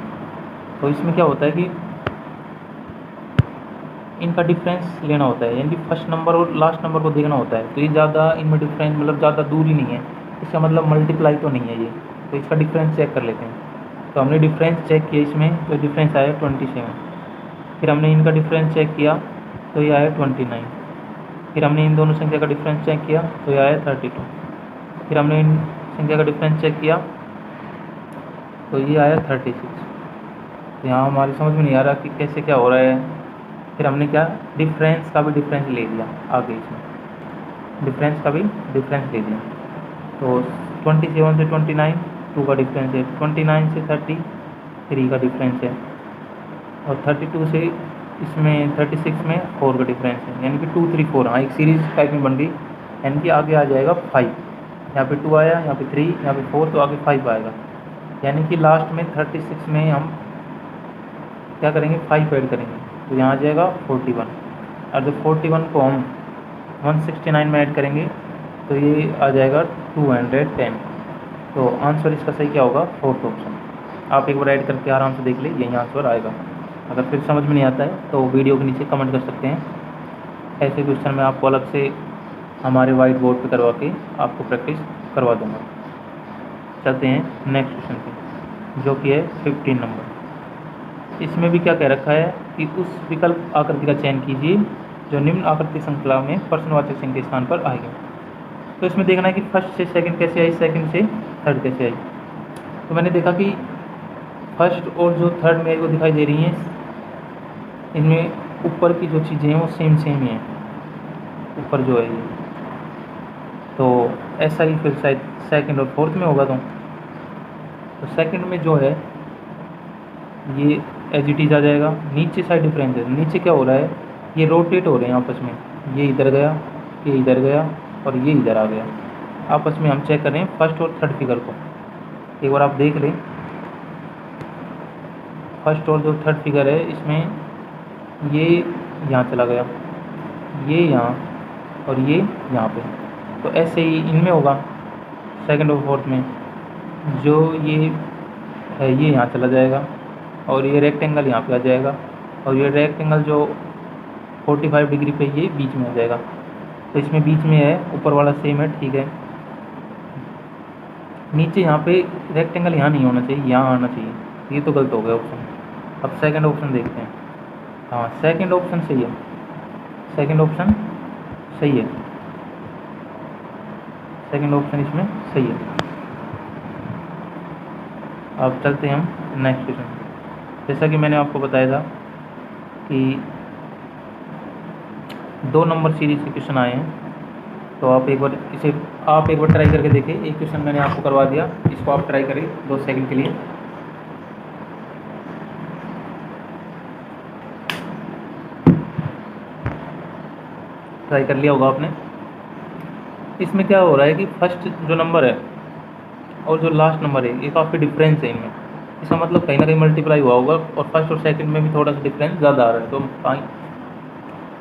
तो इसमें क्या होता है कि इनका डिफरेंस लेना होता है, यानी कि फर्स्ट नंबर और लास्ट नंबर को देखना होता है। तो ये ज़्यादा इनमें डिफरेंस, मतलब ज़्यादा दूरी नहीं है, इसका मतलब मल्टीप्लाई तो नहीं है ये। तो इसका डिफरेंस चेक कर लेते हैं। तो हमने डिफरेंस चेक किया, इसमें तो डिफरेंस आया 27। फिर हमने इनका डिफरेंस चेक किया तो ये आया 29। फिर हमने इन दोनों संख्या का डिफरेंस चेक किया तो ये आया 32। फिर हमने इन संख्या का डिफरेंस चेक किया तो ये आया 36। तो यहाँ हमारी समझ में नहीं आ रहा कि कैसे क्या हो रहा है। फिर हमने क्या, डिफरेंस का भी डिफरेंस ले लिया आगे, इसमें डिफरेंस का भी डिफरेंस ले लिया। तो 27 से 29 2 का डिफरेंस है, 29 से 33 का डिफरेंस है, और 32 से इसमें 36 में 4 का डिफरेंस है, यानी कि 2 3 4। हाँ, एक सीरीज टाइप में बन गई, यानी कि आगे आ जाएगा 5। यहाँ पे 2 आया, यहाँ पे 3, यहाँ पे 4, तो आगे 5 आएगा। यानी कि लास्ट में 36 में हम क्या करेंगे, 5 ऐड करेंगे, तो यहाँ आ जाएगा 41। और जब 41 को हम 169 में ऐड करेंगे तो ये आ जाएगा 210। तो आंसर इसका सही क्या होगा, फोर्थ ऑप्शन। आप एक बार ऐड करके आराम से देख ले, यही आंसर आएगा। अगर फिर समझ में नहीं आता है तो वीडियो के नीचे कमेंट कर सकते हैं। ऐसे क्वेश्चन मैं आपको अलग से हमारे वाइट बोर्ड पे करवा के आपको प्रैक्टिस करवा दूँगा। चलते हैं नेक्स्ट क्वेश्चन पे, जो कि है 15 नंबर। इसमें भी क्या कह रखा है कि उस विकल्प आकृति का चयन कीजिए जो निम्न आकृति श्रृंखला में प्रश्नवाचक चिन्ह के स्थान पर आएगा। तो इसमें देखना है कि फर्स्ट से सेकंड कैसे आई, सेकंड से थर्ड कैसे आई। तो मैंने देखा कि फर्स्ट और जो थर्ड मेरे को दिखाई दे रही हैं, इनमें ऊपर की जो चीज़ें हैं वो सेम सेम ही हैं, ऊपर जो है ये। तो ऐसा ही फिर शायद सेकंड और फोर्थ में होगा। तो तो सेकंड में जो है ये एज इट इज़ आ जाएगा। नीचे साइड डिफरेंस है, नीचे क्या हो रहा है, ये रोटेट हो रहे हैं आपस में, ये इधर गया, ये इधर गया और ये इधर आ गया। आपस में हम चेक करें फर्स्ट और थर्ड फिगर को, एक बार आप देख लें। फर्स्ट और जो थर्ड फिगर है इसमें ये यहाँ चला गया, ये यहाँ और ये यहाँ पे। तो ऐसे ही इनमें होगा सेकंड और फोर्थ में, जो ये है ये यहाँ चला जाएगा और ये रेक्टेंगल यहाँ पे आ जाएगा और ये रेक्टेंगल जो 45 डिग्री पे ये बीच में आ जाएगा। तो इसमें बीच में है, ऊपर वाला सेम है, ठीक है। नीचे यहाँ पे रेक्टेंगल यहाँ नहीं होना चाहिए, यहाँ आना चाहिए, ये तो गलत हो गया ऑप्शन। अब सेकंड ऑप्शन देखते हैं। हाँ, सेकंड ऑप्शन सही है, सेकंड ऑप्शन सही है, सेकंड ऑप्शन इसमें सही है। अब चलते हैं हम नेक्स्ट क्वेश्चन। जैसा कि मैंने आपको बताया था कि 2 नंबर सीरीज़ के क्वेश्चन आए हैं, तो आप एक बार ट्राई करके देखें। एक क्वेश्चन मैंने आपको करवा दिया, इसको आप ट्राई करें 2 सेकंड के लिए। ट्राई कर लिया होगा आपने। इसमें क्या हो रहा है कि फर्स्ट जो नंबर है और जो लास्ट नंबर है ये काफ़ी डिफरेंस है इनमें। इसका मतलब कहीं ना कहीं मल्टीप्लाई हुआ होगा और फर्स्ट और सेकंड में भी थोड़ा सा डिफरेंस ज़्यादा आ रहा है। तो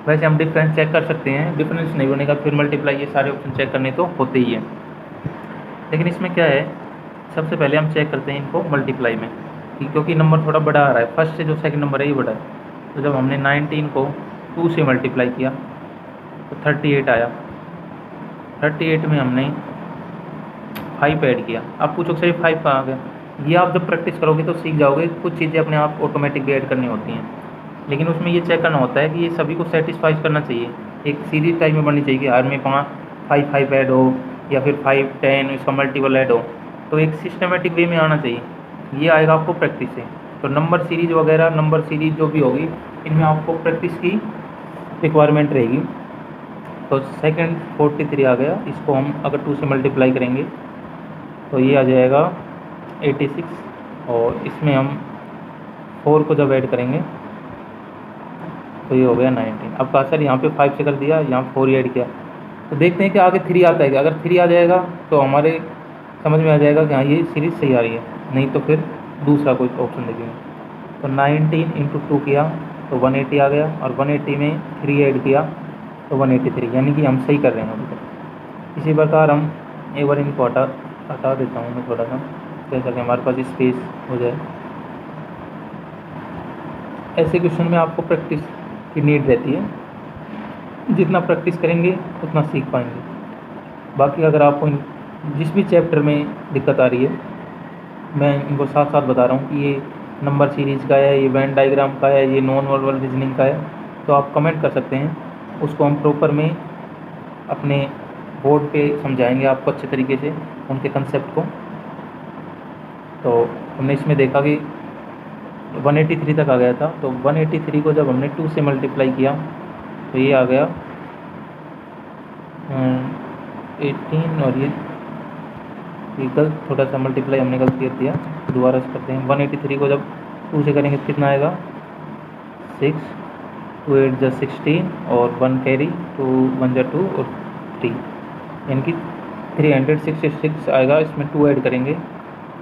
वैसे हम डिफरेंस चेक कर सकते हैं, डिफरेंस नहीं बनेगा फिर मल्टीप्लाई, ये सारे ऑप्शन चेक करने तो होते ही हैं। लेकिन इसमें क्या है, सबसे पहले हम चेक करते हैं इनको मल्टीप्लाई में, क्योंकि नंबर थोड़ा बड़ा आ रहा है। फर्स्ट से जो सेकंड नंबर है ये बड़ा है। तो जब हमने 19 को 2 से मल्टीप्लाई किया तो 38 आया। 38 में हमने 5 ऐड किया। आप पूछो सही 5 कहाँ आ गया, ये आप जब प्रैक्टिस करोगे तो सीख जाओगे। कुछ चीज़ें अपने आप ऑटोमेटिक भी ऐड करनी होती हैं, लेकिन उसमें ये चेक करना होता है कि ये सभी को सेटिस्फाई करना चाहिए। एक सीरीज टाइप में बननी चाहिए कि हर में 5 ऐड हो या फिर 5 10 इसका मल्टीपल ऐड हो। तो एक सिस्टमेटिक वे में आना चाहिए, ये आएगा आपको प्रैक्टिस से। तो नंबर सीरीज वगैरह, नंबर सीरीज जो भी होगी इनमें आपको प्रैक्टिस की रिक्वायरमेंट रहेगी। तो सेकंड 43 आ गया, इसको हम अगर 2 से मल्टीप्लाई करेंगे तो ये आ जाएगा 86 और इसमें हम 4 को जब ऐड करेंगे तो ये हो गया 19। अब कहा सर यहाँ पे 5 से कर दिया, यहाँ 4 ऐड किया, तो देखते हैं कि आगे 3 आता है क्या। अगर 3 आ जाएगा तो हमारे समझ में आ जाएगा कि हाँ ये सीरीज़ सही आ रही है, नहीं तो फिर दूसरा कोई ऑप्शन देखेंगे। तो 19 इंटू 2 किया तो 180 आ गया और 180 में 3 ऐड किया तो 183, यानी कि हम सही कर रहे हैं अभी तक। इसी प्रकार हम एक बार इनको हटा देता हूँ मैं थोड़ा सा, जैसा कि हमारे पास स्पेस हो जाए। ऐसे क्वेश्चन में आपको प्रैक्टिस की नीड रहती है, जितना प्रैक्टिस करेंगे उतना सीख पाएंगे। बाकी अगर आपको जिस भी चैप्टर में दिक्कत आ रही है, मैं इनको साथ साथ बता रहा हूँ कि ये नंबर सीरीज़ का है, ये वेन डायग्राम का है, ये नॉन वर्बल रीजनिंग का है, तो आप कमेंट कर सकते हैं। उसको हम प्रॉपर में अपने बोर्ड पे समझाएंगे आपको अच्छे तरीके से उनके कंसेप्ट को। तो हमने इसमें देखा कि 183 तक आ गया था, तो 183 को जब हमने 2 से मल्टीप्लाई किया तो ये आ गया 18 और ये गलत, थोड़ा सा मल्टीप्लाई हमने गलत कर दिया, दोबारा से करते हैं। 183 को जब 2 से करेंगे तो कितना आएगा 6, 2 8 जा 16 और 1 कैरी, 2 1 जा 2 और 3, यानी कि 366 आएगा। इसमें 2 ऐड करेंगे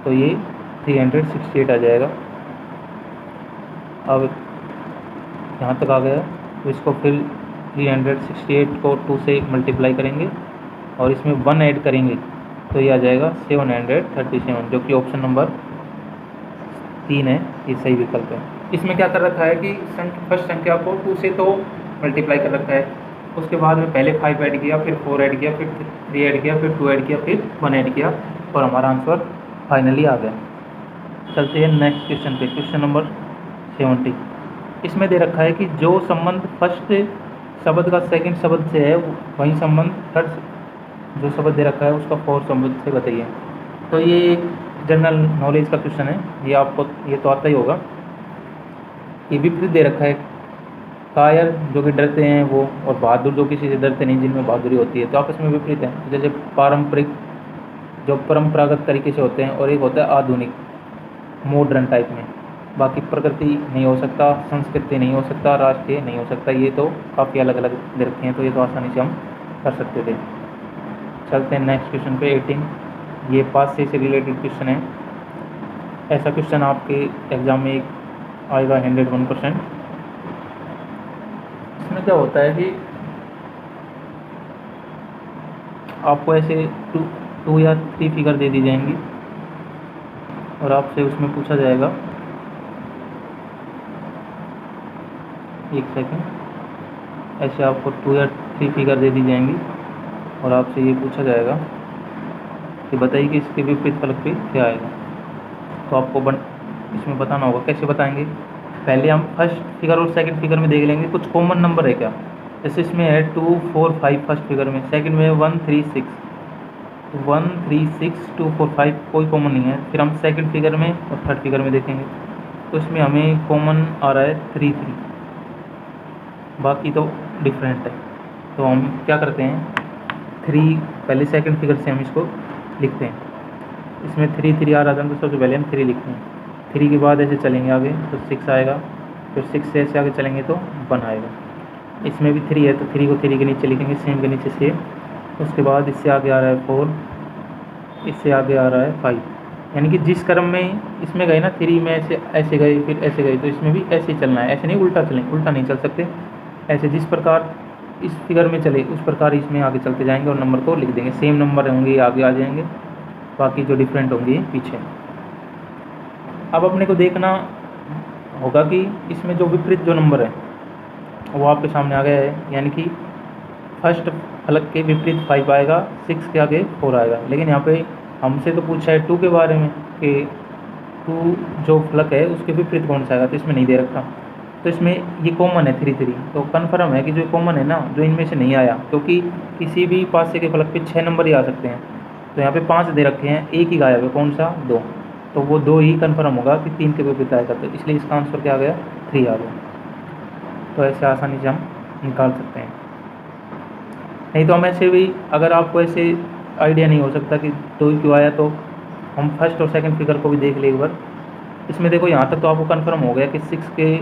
तो ये 368 आ जाएगा। अब यहाँ तक आ गया, तो इसको फिर 368 को 2 से मल्टीप्लाई करेंगे और इसमें 1 ऐड करेंगे तो ये आ जाएगा 737, जो कि ऑप्शन नंबर 3 है, ये सही विकल्प है। इसमें क्या कर रखा है कि फर्स्ट संख्या को 2 से तो मल्टीप्लाई कर रखा है, उसके बाद में पहले 5 ऐड किया, फिर 4 ऐड किया, फिर 3 ऐड किया, फिर 2 ऐड किया, फिर 1 ऐड किया और हमारा आंसर फाइनली आ गया। चलते हैं नेक्स्ट क्वेश्चन पे, क्वेश्चन नंबर 70। इसमें दे रखा है कि जो संबंध फर्स्ट शब्द का सेकंड शब्द से है वही संबंध थर्ड जो शब्द दे रखा है उसका फोर्थ शब्द से बताइए। तो ये एक जनरल नॉलेज का क्वेश्चन है, ये आपको ये तो आता ही होगा। ये विपरीत दे रखा है, कायर जो कि डरते हैं वो और बहादुर जो किसी से डरते नहीं, जिनमें बहादुरी होती है, तो आपस में विपरीत है। जैसे पारंपरिक जो परंपरागत तरीके से होते हैं और एक होता है आधुनिक। मॉडर्न टाइप में। बाकी प्रकृति नहीं हो सकता, संस्कृति नहीं हो सकता, राष्ट्रीय नहीं हो सकता, ये तो काफ़ी अलग अलग दे रखे हैं, तो ये तो आसानी से हम कर सकते थे। चलते हैं नेक्स्ट क्वेश्चन पे 18। ये पास से रिलेटेड क्वेश्चन है। ऐसा क्वेश्चन आपके एग्ज़ाम में आएगा 101%। इसमें क्या होता है कि आपको ऐसे टू या 3 फिगर दे दी जाएंगी और आपसे उसमें पूछा जाएगा, एक सेकंड, ऐसे आपको 2 या 3 फिगर दे दी जाएंगी और आपसे ये पूछा जाएगा कि बताइए कि इसके विपरीत फलक पे क्या आएगा। तो आपको इसमें बताना होगा। कैसे बताएंगे? पहले हम फर्स्ट फिगर और सेकंड फिगर में देख लेंगे कुछ कॉमन नंबर है क्या। जैसे इसमें है 2 4 5 फर्स्ट फिगर में, सेकंड में 1 3 6, 1 3 6 2 4 5 कोई कॉमन नहीं है। फिर हम सेकंड फिगर में और थर्ड फिगर में देखेंगे, तो इसमें हमें कॉमन आ रहा है 3 3, बाकी तो डिफरेंट है। तो हम क्या करते हैं, 3 पहले सेकंड फिगर से हम इसको लिखते हैं। इसमें 3 3 आ रहा था, तो सबसे पहले हम 3 लिखते हैं। 3 के बाद ऐसे चलेंगे आगे तो 6 आएगा, फिर 6 से ऐसे आगे चलेंगे तो 1 आएगा। इसमें भी 3 है तो 3 को 3 के नीचे लिखेंगे, सेम के नीचे सेम। उसके बाद इससे आगे आ रहा है 4, इससे आगे आ रहा है 5। यानी कि जिस क्रम में इसमें गए ना, 3 में ऐसे गए फिर ऐसे गए, तो इसमें भी ऐसे ही चलना है। ऐसे नहीं उल्टा चलें, उल्टा नहीं चल सकते। ऐसे जिस प्रकार इस फिगर में चले उस प्रकार इसमें आगे चलते जाएंगे और नंबर को लिख देंगे। सेम नंबर होंगे आगे आ जाएंगे, बाकी जो डिफरेंट होंगे पीछे। अब अपने को देखना होगा कि इसमें जो विपरीत जो नंबर है वो आपके सामने आ गया है। यानी कि फर्स्ट फलक के विपरीत 5 आएगा, 6 के आगे 4 आएगा। लेकिन यहाँ पे हमसे तो पूछा है 2 के बारे में कि 2 जो फलक है उसके विपरीत कौन सा आएगा, तो इसमें नहीं दे रखा। तो इसमें ये कॉमन है 3 3, तो कन्फर्म है कि जो कॉमन है ना, जो इनमें से नहीं आया, क्योंकि किसी भी पासे के फलक पे 6 नंबर ही आ सकते हैं। तो यहाँ पे 5 दे रखे हैं, एक ही गायब है, कौन सा? 2। तो वो 2 ही कन्फर्म होगा कि 3 के विपरीत आएगा, तो इसलिए इसका आंसर क्या आ गया? 3 आ गया। तो ऐसे आसानी से हम निकाल सकते हैं। नहीं तो हम ऐसे भी, अगर आपको ऐसे आइडिया नहीं हो सकता कि 2 ही क्यों आया, तो हम फर्स्ट और सेकंड फिगर को भी देख ले एक बार। इसमें देखो यहाँ तक तो आपको कन्फर्म हो गया कि 6 के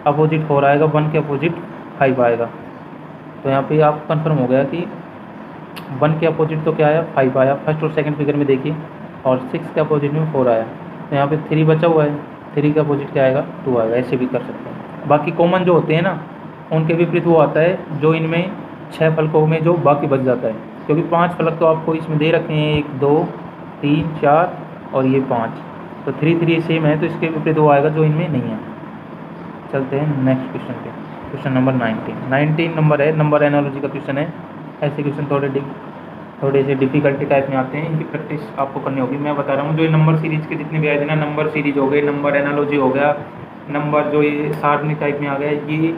अपोजिट 4 आएगा, 1 के अपोजिट 5 आएगा। तो यहाँ पे आपको कन्फर्म हो गया कि 1 के अपोजिट तो क्या आया? 5 आया फर्स्ट और सेकंड फिगर में देखिए, और 6 के अपोजिट में 4 आया। तो यहाँ पे 3 बचा हुआ है, 3 के अपोजिट क्या आएगा? 2 आएगा। ऐसे भी कर सकते हैं। बाकी कॉमन जो होते हैं ना, उनके विपरीत वो आता है जो इनमें 6 फलकों में जो बाकी बच जाता है, क्योंकि 5 फलक तो आपको इसमें दे रखे हैं, 1 2 3 4 और ये 5, तो 3 3 सेम है, तो इसके विपरीत वो आएगा जो इनमें नहीं है। चलते हैं नेक्स्ट क्वेश्चन पे, क्वेश्चन नंबर 19 नंबर है, नंबर एनालॉजी का क्वेश्चन है। ऐसे क्वेश्चन थोड़े से डिफिकल्टी टाइप में आते हैं, इनकी प्रैक्टिस आपको करनी होगी। मैं बता रहा हूँ, जो ये नंबर सीरीज के जितने भी आए थे ना, नंबर सीरीज हो गए, नंबर एनालॉजी हो गया, नंबर जो ये सारणी टाइप में आ गया, ये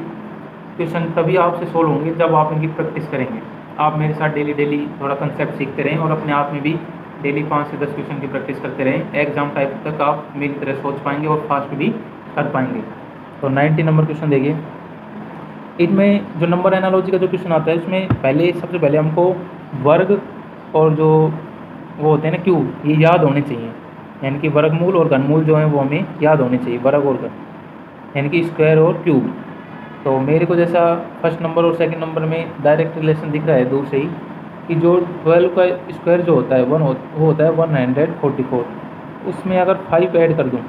क्वेश्चन तभी आपसे सोल्व होंगे जब आप इनकी प्रैक्टिस करेंगे। आप मेरे साथ डेली थोड़ा कंसेप्ट सीखते रहें और अपने आप में भी डेली 5 से 10 क्वेश्चन की प्रैक्टिस करते रहें। एग्जाम टाइप तक आप मेरी तरह सोच पाएंगे और फास्ट भी कर पाएंगे। तो 90 नंबर क्वेश्चन देखिए। इनमें जो नंबर एनालॉजी का जो क्वेश्चन आता है, उसमें सबसे पहले हमको वर्ग और जो वो होते हैं ना क्यूब, ये याद होने चाहिए। यानी कि वर्गमूल और घनमूल जो है वो हमें याद होने चाहिए, वर्ग और घन, यानी कि स्क्वायर और क्यूब। तो मेरे को जैसा फर्स्ट नंबर और सेकंड नंबर में डायरेक्ट रिलेशन दिख रहा है दूर से ही, कि जो 12 का स्क्वायर जो होता है वो होता है 144। उसमें अगर 5 ऐड कर दूँ,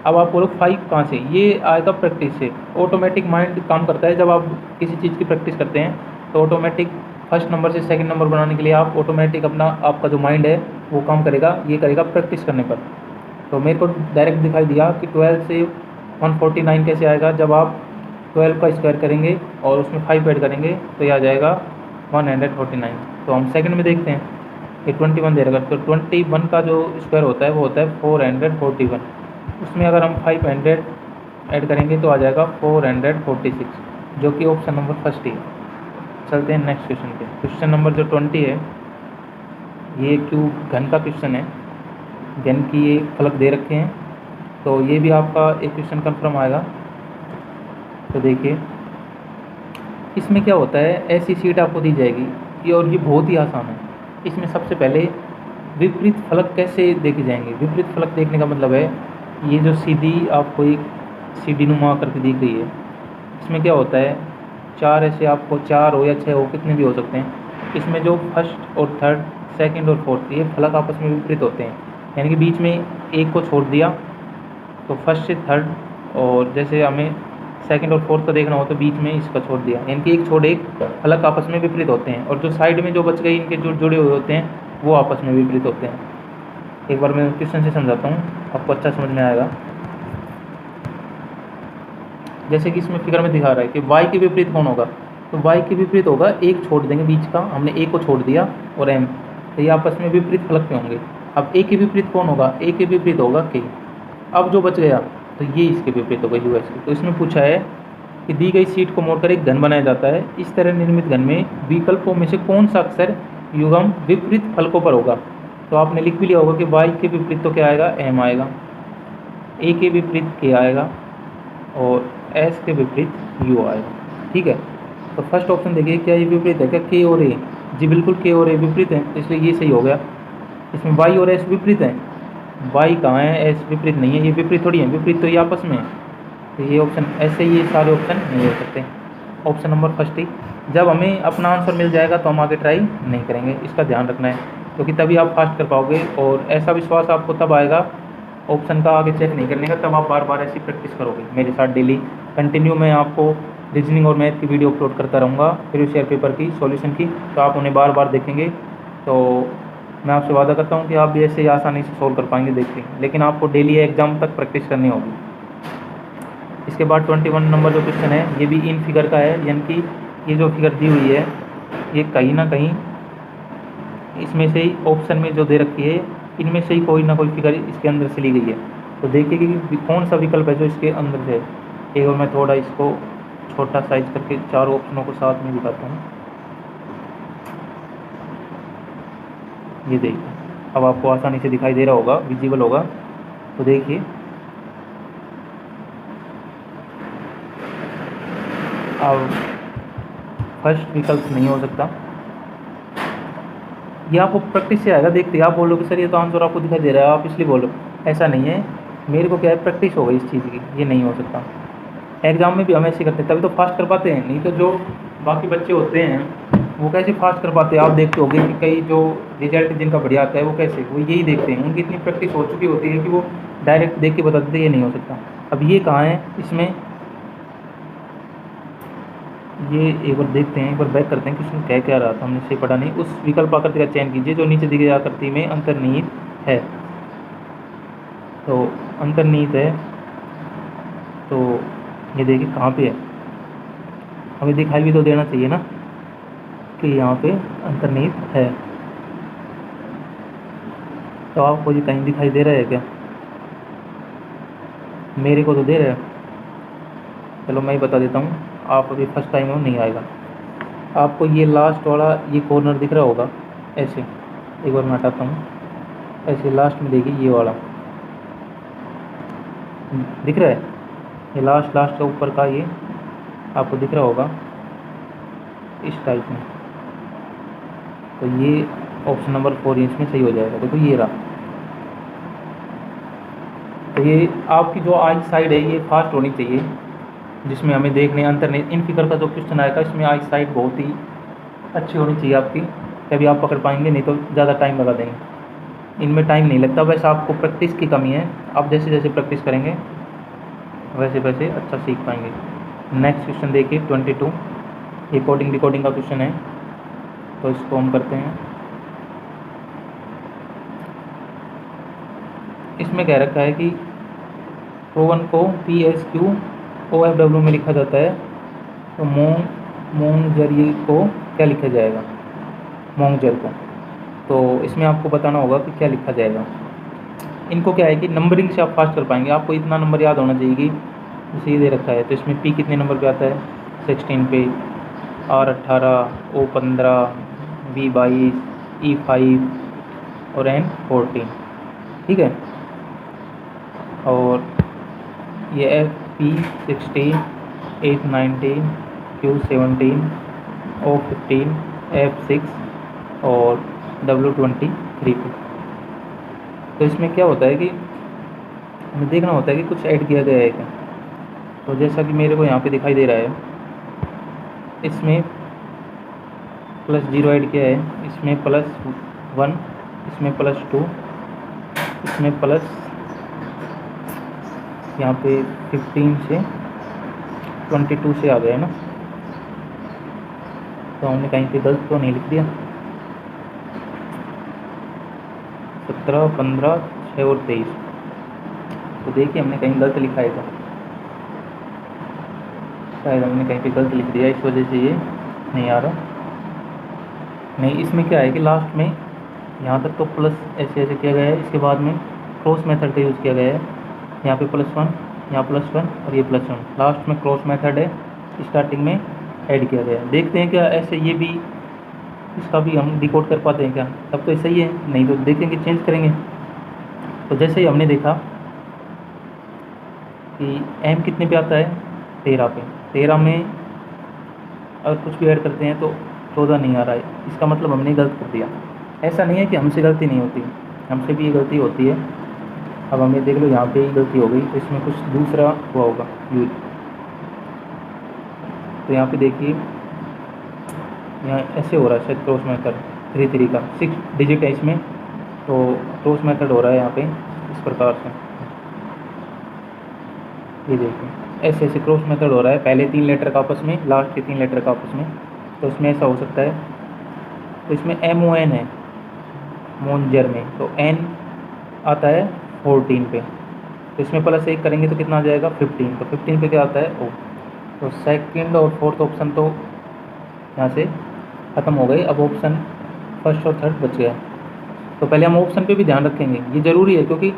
अब आप बोलो 5 कहाँ से? ये आएगा प्रैक्टिस से। ऑटोमेटिक माइंड काम करता है, जब आप किसी चीज़ की प्रैक्टिस करते हैं तो ऑटोमेटिक फर्स्ट नंबर से सेकंड नंबर बनाने के लिए आप ऑटोमेटिक आपका जो माइंड है वो काम करेगा, ये करेगा प्रैक्टिस करने पर। तो मेरे को डायरेक्ट दिखाई दिया कि 12 से 149 कैसे आएगा, जब आप 12 का स्क्वायर करेंगे और उसमें 5 ऐड करेंगे तो ये आ जाएगा 149। तो हम सेकंड में देखते हैं, ये 21 दे रहा है, तो 21 का जो स्क्वायर होता है वो होता है 441। उसमें अगर हम 500 ऐड करेंगे तो आ जाएगा 446, जो कि ऑप्शन नंबर फर्स्ट ही है। चलते हैं नेक्स्ट क्वेश्चन पे। क्वेश्चन नंबर जो 20 है, ये क्यूब घन का क्वेश्चन है। घन की ये फलक दे रखे हैं, तो ये भी आपका एक क्वेश्चन कंफर्म आएगा। तो देखिए इसमें क्या होता है, ऐसी सीट आपको दी जाएगी और ये बहुत ही आसान है। इसमें सबसे पहले विपरीत फलक कैसे देखे जाएंगे? विपरीत फलक देखने का मतलब है, ये जो सीधी आपको एक सीढ़ी नुमा करके दिख रही है, इसमें क्या होता है, चार ऐसे आपको, चार हो या छः हो, कितने भी हो सकते हैं। इसमें जो फर्स्ट और थर्ड, सेकंड और फोर्थ, ये फलक आपस में विपरीत होते हैं, यानी कि बीच में एक को छोड़ दिया तो फर्स्ट से थर्ड, और जैसे हमें सेकंड और फोर्थ का देखना हो तो बीच में इसका छोड़ दिया, यानी कि एक छोड़ एक फलक आपस में विपरीत होते हैं, और जो साइड में जो बच गए इनके जो जुड़े हुए होते हैं वो आपस में विपरीत होते हैं। एक बार मैं क्वेश्चन से समझाता हूँ, आपको अच्छा समझ में आएगा। जैसे कि इसमें फिगर में दिखा रहा है कि y के विपरीत कौन होगा, तो y के विपरीत होगा, एक छोड़ देंगे बीच का, हमने a को छोड़ दिया और m, तो ये आपस में विपरीत फलक पे होंगे। अब a के विपरीत कौन होगा, a के विपरीत होगा k। अब जो बच गया तो ये इसके विपरीत होगा us के। तो इसमें पूछा है कि दी गई शीट को मोड़कर एक घन बनाया जाता है, इस तरह निर्मित घन में विकल्पों में से कौन सा अक्षर युग्म विपरीत फलकों पर होगा। तो आपने लिख भी लिया होगा कि y के विपरीत तो क्या आएगा, m आएगा, a के विपरीत k आएगा, और एस के विपरीत यू आएगा। ठीक है, तो फर्स्ट ऑप्शन देखिए, क्या ये विपरीत है क्या, के और ए, जी बिल्कुल के और ए विपरीत है, इसलिए ये सही हो गया। इसमें वाई और एस विपरीत है, वाई कहाँ है, एस विपरीत नहीं है, ये विपरीत थोड़ी है, विपरीत तो ये आपस में है, तो ये ऑप्शन, ऐसे ये सारे ऑप्शन नहीं हो सकते। ऑप्शन नंबर फर्स्ट ही, जब हमें अपना आंसर मिल जाएगा तो हम आगे ट्राई नहीं करेंगे, इसका ध्यान रखना है, क्योंकि तभी आप फास्ट कर पाओगे, और ऐसा विश्वास आपको तब आएगा ऑप्शन का आगे चेक नहीं करने का, तब आप बार बार ऐसी प्रैक्टिस करोगे मेरे साथ डेली कंटिन्यू। मैं आपको रीजनिंग और मैथ की वीडियो अपलोड करता रहूँगा, प्रीवियस ईयर पेपर की सॉल्यूशन की, तो आप उन्हें बार बार देखेंगे, तो मैं आपसे वादा करता हूँ कि आप भी ऐसे ही आसानी से सोल्व कर पाएंगे देखिए, लेकिन आपको डेली एग्जाम तक प्रैक्टिस करनी होगी। इसके बाद 21 नंबर जो क्वेश्चन है, ये भी इन फिगर का है, यानी कि ये जो फिगर दी हुई है ये कहीं ना कहीं इसमें से ही ऑप्शन में जो दे रखी है, इनमें से ही कोई ना कोई फिगर इसके अंदर से ली गई है, तो देखिए कि कौन सा विकल्प है जो इसके अंदर से है। एक और मैं थोड़ा इसको छोटा साइज करके चारों ऑप्शनों को साथ में दिखाता हूँ, ये देखिए, अब आपको आसानी से दिखाई दे रहा होगा, विजिबल होगा, तो देखिए अब फर्स्ट विकल्प नहीं हो सकता, ये आपको प्रैक्टिस से आएगा, देखते आप बोलोगे सर ये तो आंसर आपको दिखाई दे रहा है, आप इसलिए बोलो, ऐसा नहीं है, मेरे को क्या है, प्रैक्टिस हो गई इस चीज़ की, ये नहीं हो सकता। एग्जाम में भी हम ऐसे करते हैं, तभी तो फास्ट कर पाते हैं, नहीं तो जो बाकी बच्चे होते हैं वो कैसे फास्ट कर पाते हैं। आप देखते होगे कि कई जो रिजल्ट जिनका बढ़िया आता है वो कैसे, वो यही देखते हैं, उनकी इतनी प्रैक्टिस हो चुकी होती है कि वो डायरेक्ट देख के बता देते ये नहीं हो सकता। अब ये कहाँ है, इसमें ये एक बार देखते हैं, एक बार बैक करते हैं कि उसमें क्या क्या रहा था, हमने से पढ़ा नहीं। उस विकल्प आकृति का चयन कीजिए जो नीचे दी गई आकृति में अंतर्निहित है, तो अंतर्निहित है, तो ये देखिए कहाँ पे है, हमें दिखाई भी तो देना चाहिए ना कि यहाँ पे अंतर्निहित है, तो आपको ये कहीं दिखाई दे रहा है क्या, मेरे को तो दे रहा है, चलो मैं ही बता देता हूँ, आप अभी फर्स्ट टाइम हो नहीं आएगा। आपको ये लास्ट वाला ये कॉर्नर दिख रहा होगा, ऐसे एक बार मैं हटाता हूँ, ऐसे लास्ट में देखिए ये वाला दिख रहा है, ये लास्ट का ऊपर का ये आपको दिख रहा होगा इस टाइप में, तो ये ऑप्शन नंबर 4 इसमें सही हो जाएगा। देखो ये रहा, तो ये आपकी जो आई साइड है ये फास्ट होनी चाहिए, जिसमें हमें देखने अंतर नहीं, इन फिगर का जो क्वेश्चन आएगा इसमें आई साइड बहुत ही अच्छी होनी चाहिए आपकी, तभी आप पकड़ पाएंगे, नहीं तो ज़्यादा टाइम लगा देंगे। इनमें टाइम नहीं लगता, वैसे आपको प्रैक्टिस की कमी है, आप जैसे जैसे प्रैक्टिस करेंगे वैसे वैसे अच्छा सीख पाएंगे। नेक्स्ट क्वेश्चन देखिए 22, ये कोडिंग डिकोडिंग का क्वेश्चन है, तो इसको हम करते हैं। इसमें कह रखा है कि O1 को PSQ OFW में लिखा जाता है, तो मोंगजरी को क्या लिखा जाएगा, मोंगजर को, तो इसमें आपको बताना होगा कि क्या लिखा जाएगा। इनको क्या है कि नंबरिंग से आप फास्ट कर पाएंगे, आपको इतना नंबर याद होना चाहिए कि जैसे ये दे रखा है, तो इसमें P कितने नंबर पे आता है, 16 पे, R 18, O 15, B 22, E 5 और N 14, ठीक है, और ये FP 16, H 19, Q 17, O 15, F 6 और W 23 पे। तो इसमें क्या होता है कि हमें देखना होता है कि कुछ ऐड किया गया है क्या। तो जैसा कि मेरे को यहाँ पे दिखाई दे रहा है, इसमें +0 ऐड किया है, इसमें +1, इसमें +2, इसमें प्लस यहाँ पे 15 से 22 से आ गया है ना। तो हमने कहीं पे गलत तो नहीं लिख दिया। 17, 15, 6 और 23। तो देखिए हमने कहीं गलत लिखा है, तो शायद हमने कहीं पे गलत लिख दिया, इस वजह से ये नहीं आ रहा। नहीं, इसमें क्या है कि लास्ट में यहाँ तक तो प्लस ऐसे ऐसे किया गया है, इसके बाद में क्रॉस मेथड का यूज़ किया गया है। यहाँ पे +1, यहाँ +1 और ये +1, लास्ट में क्रॉस मेथड है, स्टार्टिंग में ऐड किया गया है। देखते हैं क्या ऐसे ये भी, इसका भी हम डिकोड कर पाते हैं क्या। तब तो सही है, नहीं तो देखेंगे चेंज करेंगे। तो जैसे ही हमने देखा कि m कितने पे आता है, 13 पे, 13 में अगर कुछ भी ऐड करते हैं तो 14 नहीं आ रहा है, इसका मतलब हमने गलत कर दिया। ऐसा नहीं है कि हमसे गलती नहीं होती, हमसे भी ये गलती होती है। अब हमें देख लो यहाँ पे ही गलती हो गई, तो इसमें कुछ दूसरा हुआ होगा यूज। तो यहाँ पे देखिए, यहाँ ऐसे हो रहा है शायद क्रॉस मेथड 3 का 6 डिजिट है इसमें, तो क्रॉस मेथड हो रहा है यहाँ पे इस प्रकार से। ये देखिए ऐसे ऐसे क्रॉस मेथड हो रहा है, पहले 3 लेटर का आपस में, लास्ट के 3 लेटर का आपस में। तो इसमें ऐसा हो सकता है। तो इसमें MON है, मोनजर में, तो N आता है 14 पे, तो इसमें +1 करेंगे तो कितना आ जाएगा 15, तो 15 पे क्या आता है O। तो सेकंड और फोर्थ ऑप्शन तो यहाँ से ख़त्म हो गए। अब ऑप्शन फर्स्ट और थर्ड बच गया। तो पहले हम ऑप्शन पे भी ध्यान रखेंगे, ये ज़रूरी है, क्योंकि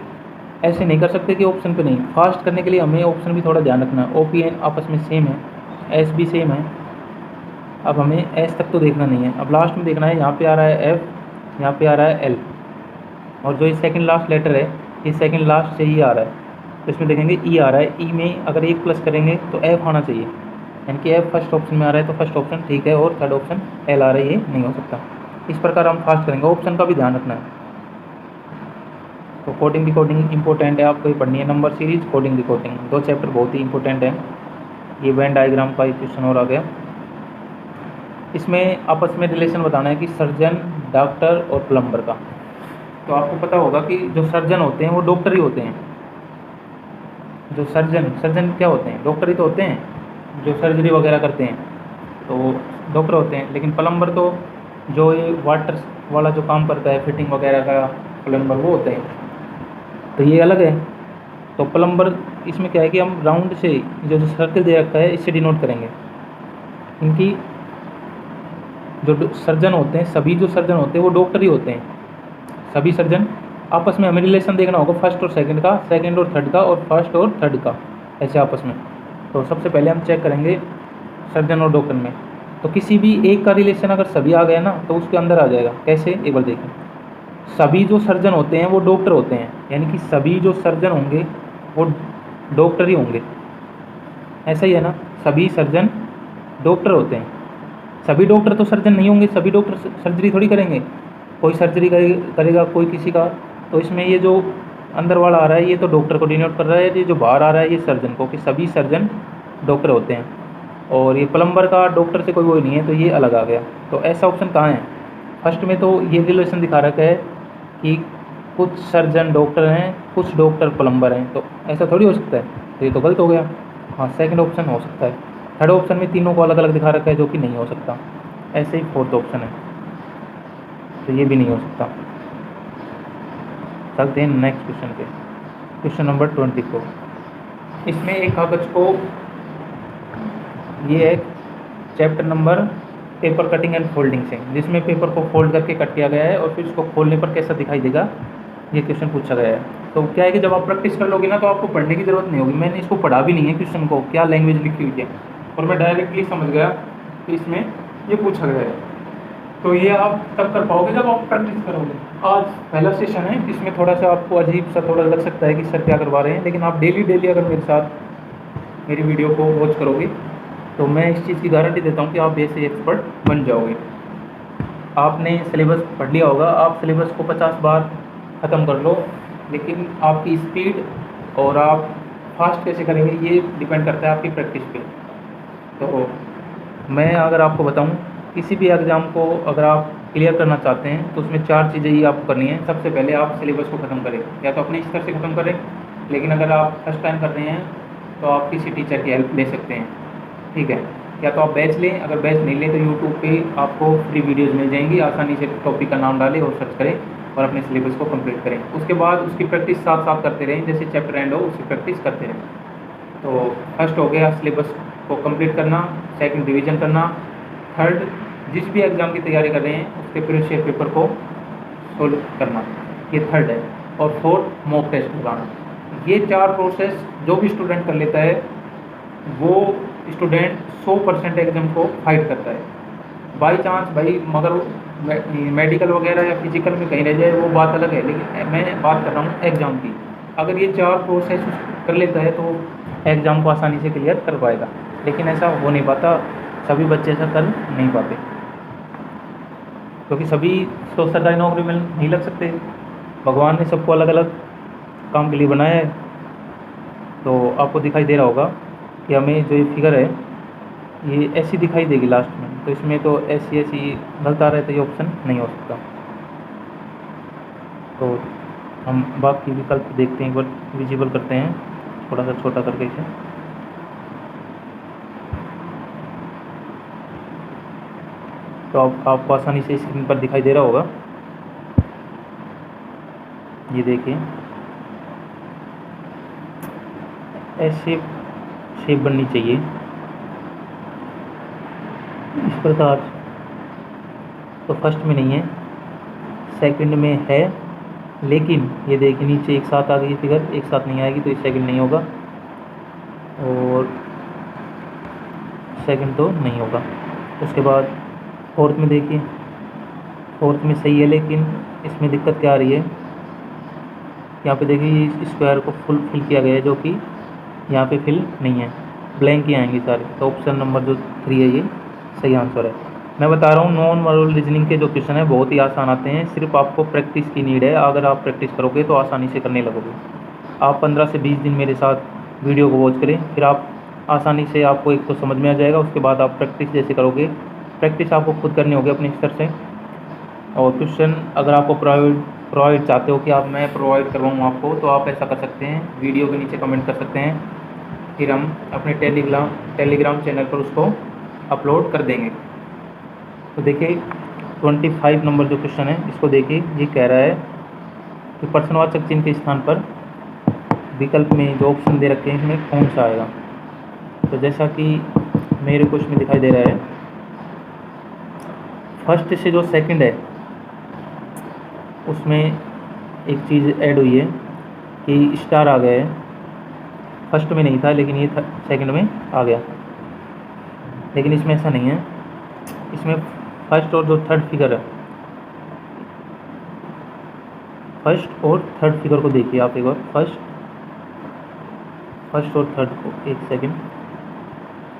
ऐसे नहीं कर सकते कि ऑप्शन पे नहीं। फास्ट करने के लिए हमें ऑप्शन भी थोड़ा ध्यान रखना है। OPN आपस में सेम है, S भी सेम है। अब हमें S तक तो देखना नहीं है, अब लास्ट में देखना है। यहाँ पे आ रहा है F, यहाँ पे आ रहा है L, और जो ये सेकंड लास्ट लेटर है ये सेकंड लास्ट से ही आ रहा है। तो इसमें देखेंगे E आ रहा है, E में अगर 1 प्लस करेंगे तो F आना चाहिए, यानी कि F फर्स्ट ऑप्शन में आ रहा है, तो फर्स्ट ऑप्शन ठीक है, और थर्ड ऑप्शन L आ रहा है, ये नहीं हो सकता। इस प्रकार हम फास्ट करेंगे, ऑप्शन का भी ध्यान रखना है। तो कोडिंग डिकोडिंग इंपॉर्टेंट है, आपको ये पढ़नी है। Number series, coding decoding, 2 chapter बहुत ही इंपॉर्टेंट है। ये वेन डायग्राम का एक क्वेश्चन और आ गया। इसमें आपस में रिलेशन बताना है कि सर्जन, डॉक्टर और प्लम्बर का। तो आपको पता होगा कि जो सर्जन होते हैं वो डॉक्टर ही होते हैं। जो सर्जन क्या होते हैं, डॉक्टर ही तो होते हैं, जो सर्जरी वगैरह करते हैं तो डॉक्टर होते हैं। लेकिन प्लम्बर तो जो ये वाटर वाला जो काम करता है, फिटिंग वगैरह का प्लम्बर, वो होते हैं। तो ये अलग है। तो प्लम्बर, इसमें क्या है कि हम राउंड से जो सर्कल दे रखा है इससे डिनोट करेंगे। इनकी जो सर्जन होते हैं, सभी जो सर्जन होते हैं वो डॉक्टर ही होते हैं, सभी सर्जन। आपस में हमें रिलेशन देखना होगा फर्स्ट और सेकंड का, सेकंड और थर्ड का, और फर्स्ट और थर्ड का, ऐसे आपस में। तो सबसे पहले हम चेक करेंगे सर्जन और डॉक्टर में। तो किसी भी एक का रिलेशन अगर सभी आ गया ना तो उसके अंदर आ जाएगा। कैसे, एक बार देखें। सभी जो सर्जन होते हैं वो डॉक्टर होते हैं, यानी कि सभी जो सर्जन होंगे वो डॉक्टर ही होंगे। ऐसा ही है ना, सभी सर्जन डॉक्टर होते हैं। सभी डॉक्टर तो सर्जन नहीं होंगे, सभी डॉक्टर सर्जरी थोड़ी करेंगे। कोई सर्जरी करेगा कोई किसी का। तो इसमें ये जो अंदर वाला आ रहा है ये तो डॉक्टर को डिनोट कर रहा है, ये जो बाहर आ रहा है ये सर्जन को, कि सभी सर्जन डॉक्टर होते हैं। और ये प्लम्बर का डॉक्टर से कोई वो नहीं है, तो ये अलग आ गया। तो ऐसा ऑप्शन कहाँ है, फर्स्ट में तो ये रिलेशन दिखा रखा है कि कुछ सर्जन डॉक्टर हैं, कुछ डॉक्टर प्लम्बर हैं, तो ऐसा थोड़ी हो सकता है, तो ये तो गलत हो गया। हाँ, सेकंड ऑप्शन हो सकता है। थर्ड ऑप्शन में तीनों को अलग अलग दिखा रखा है, जो कि नहीं हो सकता। ऐसे ही फोर्थ ऑप्शन है, तो ये भी नहीं हो सकता। चलते हैं नेक्स्ट क्वेश्चन पे। Question number 24। इसमें एक कागज़ को, ये है chapter number paper cutting and folding से, जिसमें पेपर को फोल्ड करके कट किया गया है और फिर उसको खोलने पर कैसा दिखाई देगा, ये क्वेश्चन पूछा गया है। तो क्या है कि जब आप प्रैक्टिस कर लोगे ना तो आपको पढ़ने की ज़रूरत नहीं होगी। मैंने इसको पढ़ा भी नहीं है क्वेश्चन को, क्या लैंग्वेज लिखी हुई है, और मैं डायरेक्टली समझ गया कि इसमें ये पूछा गया है। तो ये आप तब कर पाओगे जब आप प्रैक्टिस करोगे। आज पहला सेशन है, इसमें थोड़ा सा आपको अजीब सा थोड़ा लग सकता है कि सर क्या करवा रहे हैं, लेकिन आप डेली अगर मेरे साथ मेरी वीडियो को वॉच करोगे तो मैं इस चीज़ की गारंटी देता हूँ कि आप ऐसे एक्सपर्ट बन जाओगे। आपने सिलेबस पढ़ लिया होगा, आप सिलेबस को 50 बार ख़त्म कर लो, लेकिन आपकी स्पीड और आप फास्ट कैसे करेंगे ये डिपेंड करता है आपकी प्रैक्टिस पे। तो मैं अगर आपको बताऊं, किसी भी एग्ज़ाम को अगर आप क्लियर करना चाहते हैं तो उसमें 4 चीज़ें ही आपको करनी है। सबसे पहले आप सिलेबस को ख़त्म करें, या तो अपने स्तर से ख़त्म करें, लेकिन अगर आप फर्स्ट टाइम कर रहे हैं तो आप किसी टीचर की हेल्प ले सकते हैं, ठीक है। या तो आप बैच लें, अगर बैच नहीं लें तो यूट्यूब पे आपको फ्री वीडियोज़ मिल जाएंगी, आसानी से टॉपिक का नाम डालें और सर्च करें और अपने सिलेबस को कंप्लीट करें। उसके बाद उसकी प्रैक्टिस साथ साथ करते रहें, जैसे चैप्टर एंड हो उसकी प्रैक्टिस करते रहें। तो फर्स्ट हो गया सिलेबस को कंप्लीट करना, सेकंड रिवीजन करना, थर्ड जिस भी एग्ज़ाम की तैयारी कर रहे हैं उसके प्रीवियस ईयर पेपर को सोल्व करना, ये थर्ड है। और फोर्थ मॉक टेस्ट लगाना। ये 4 प्रोसेस जो भी स्टूडेंट कर लेता है वो स्टूडेंट 100% एग्ज़ाम को फाइट करता है। बाई चांस भाई मगर मेडिकल वगैरह या फिजिकल में कहीं रह जाए वो बात अलग है, लेकिन मैं बात कर रहा हूँ एग्ज़ाम की। अगर ये 4 प्रोसेस कर लेता है तो एग्ज़ाम को आसानी से क्लियर कर पाएगा, लेकिन ऐसा हो नहीं पाता, सभी बच्चे ऐसा कर नहीं पाते, क्योंकि सभी तो सरकारी नौकरी में नहीं लग सकते। भगवान ने सबको अलग अलग काम के लिए बनाया है। तो आपको दिखाई दे रहा होगा कि हमें जो ये फिगर है ये ऐसी दिखाई देगी लास्ट में, तो इसमें तो ऐसी गलत आ रहा है, तो ये ऑप्शन नहीं हो सकता। तो हम बाकी विकल्प देखते हैं, एक बार विजिबल करते हैं थोड़ा सा छोटा करके इसे। तो आपको आसानी से स्क्रीन पर दिखाई दे रहा होगा, ये देखिए ऐसे शेप बननी चाहिए इस प्रकार। तो फर्स्ट में नहीं है, सेकंड में है, लेकिन ये देखिए नीचे एक साथ आ गई फिगर, एक साथ नहीं आएगी तो ये सेकंड नहीं होगा, और सेकंड तो नहीं होगा। उसके बाद फोर्थ में देखिए, फोर्थ में सही है, लेकिन इसमें दिक्कत क्या आ रही है, यहाँ पे देखिए इस स्क्वायर को फुल फिल किया गया है, जो कि यहाँ पे फिल नहीं है, ब्लैंक ही आएंगे सारे। तो ऑप्शन नंबर जो 3 है ये सही आंसर है। मैं बता रहा हूँ नॉन वर्बल रीजनिंग के जो क्वेश्चन है बहुत ही आसान आते हैं, सिर्फ आपको प्रैक्टिस की नीड है। अगर आप प्रैक्टिस करोगे तो आसानी से करने लगोगे। आप 15 से 20 दिन मेरे साथ वीडियो को वॉच करें, फिर आप आसानी से आपको एक तो समझ में आ जाएगा। उसके बाद आप प्रैक्टिस जैसे करोगे, प्रैक्टिस आपको खुद करनी होगी अपने स्तर से। और क्वेश्चन अगर आपको प्रोवाइड चाहते हो कि आप मैं प्रोवाइड करवाऊँ आपको, तो आप ऐसा कर सकते हैं, वीडियो के नीचे कमेंट कर सकते हैं, फिर हम अपने टेलीग्राम चैनल पर उसको अपलोड कर देंगे। तो देखिए 25 नंबर जो क्वेश्चन है इसको देखिए, ये कह रहा है कि प्रश्नवाचक चिन्ह के स्थान पर विकल्प में जो ऑप्शन दे रखे हैं इसमें कौन सा आएगा। तो जैसा कि मेरे क्वेश्चन में दिखाई दे रहा है, फर्स्ट से जो सेकंड है उसमें एक चीज़ ऐड हुई है कि स्टार आ गया है। फर्स्ट में नहीं था लेकिन ये सेकंड में आ गया, लेकिन इसमें ऐसा नहीं है। इसमें फर्स्ट और जो थर्ड फिगर है, फर्स्ट और थर्ड फिगर को देखिए आप एक बार, फर्स्ट और थर्ड को, एक सेकंड,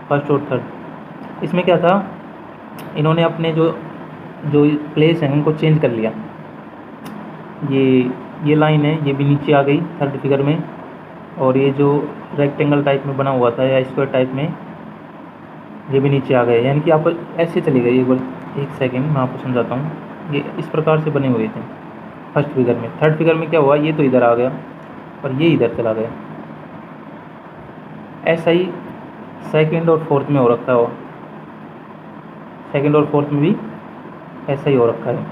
फर्स्ट और थर्ड, इसमें क्या था, इन्होंने अपने जो प्लेस हैं उनको चेंज कर लिया। ये लाइन है, ये भी नीचे आ गई थर्ड फिगर में, और ये जो रेक्टेंगल टाइप में बना हुआ था या स्क्वायर टाइप में, ये भी नीचे आ गए। यानी कि आप ऐसे चले गए, एक सेकंड मैं आपको समझाता हूँ। ये इस प्रकार से बने हुए थे फर्स्ट फिगर में। थर्ड फिगर में क्या हुआ, ये तो इधर आ गया और ये इधर चला गया। ऐसा ही सेकंड और फोर्थ में हो रखा है, सेकंड और फोर्थ में भी ऐसा ही हो रखा है।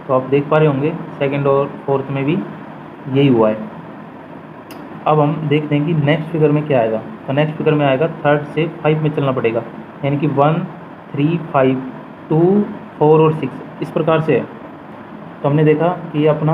तो आप देख पा रहे होंगे सेकंड और फोर्थ में भी यही हुआ है। अब हम देखते हैं कि नेक्स्ट फिगर में क्या आएगा। तो नेक्स्ट फिगर में आएगा थर्ड से 5 में चलना पड़ेगा, यानी कि 1, 3, 5, 2, 4 और 6 इस प्रकार से है। तो हमने देखा कि अपना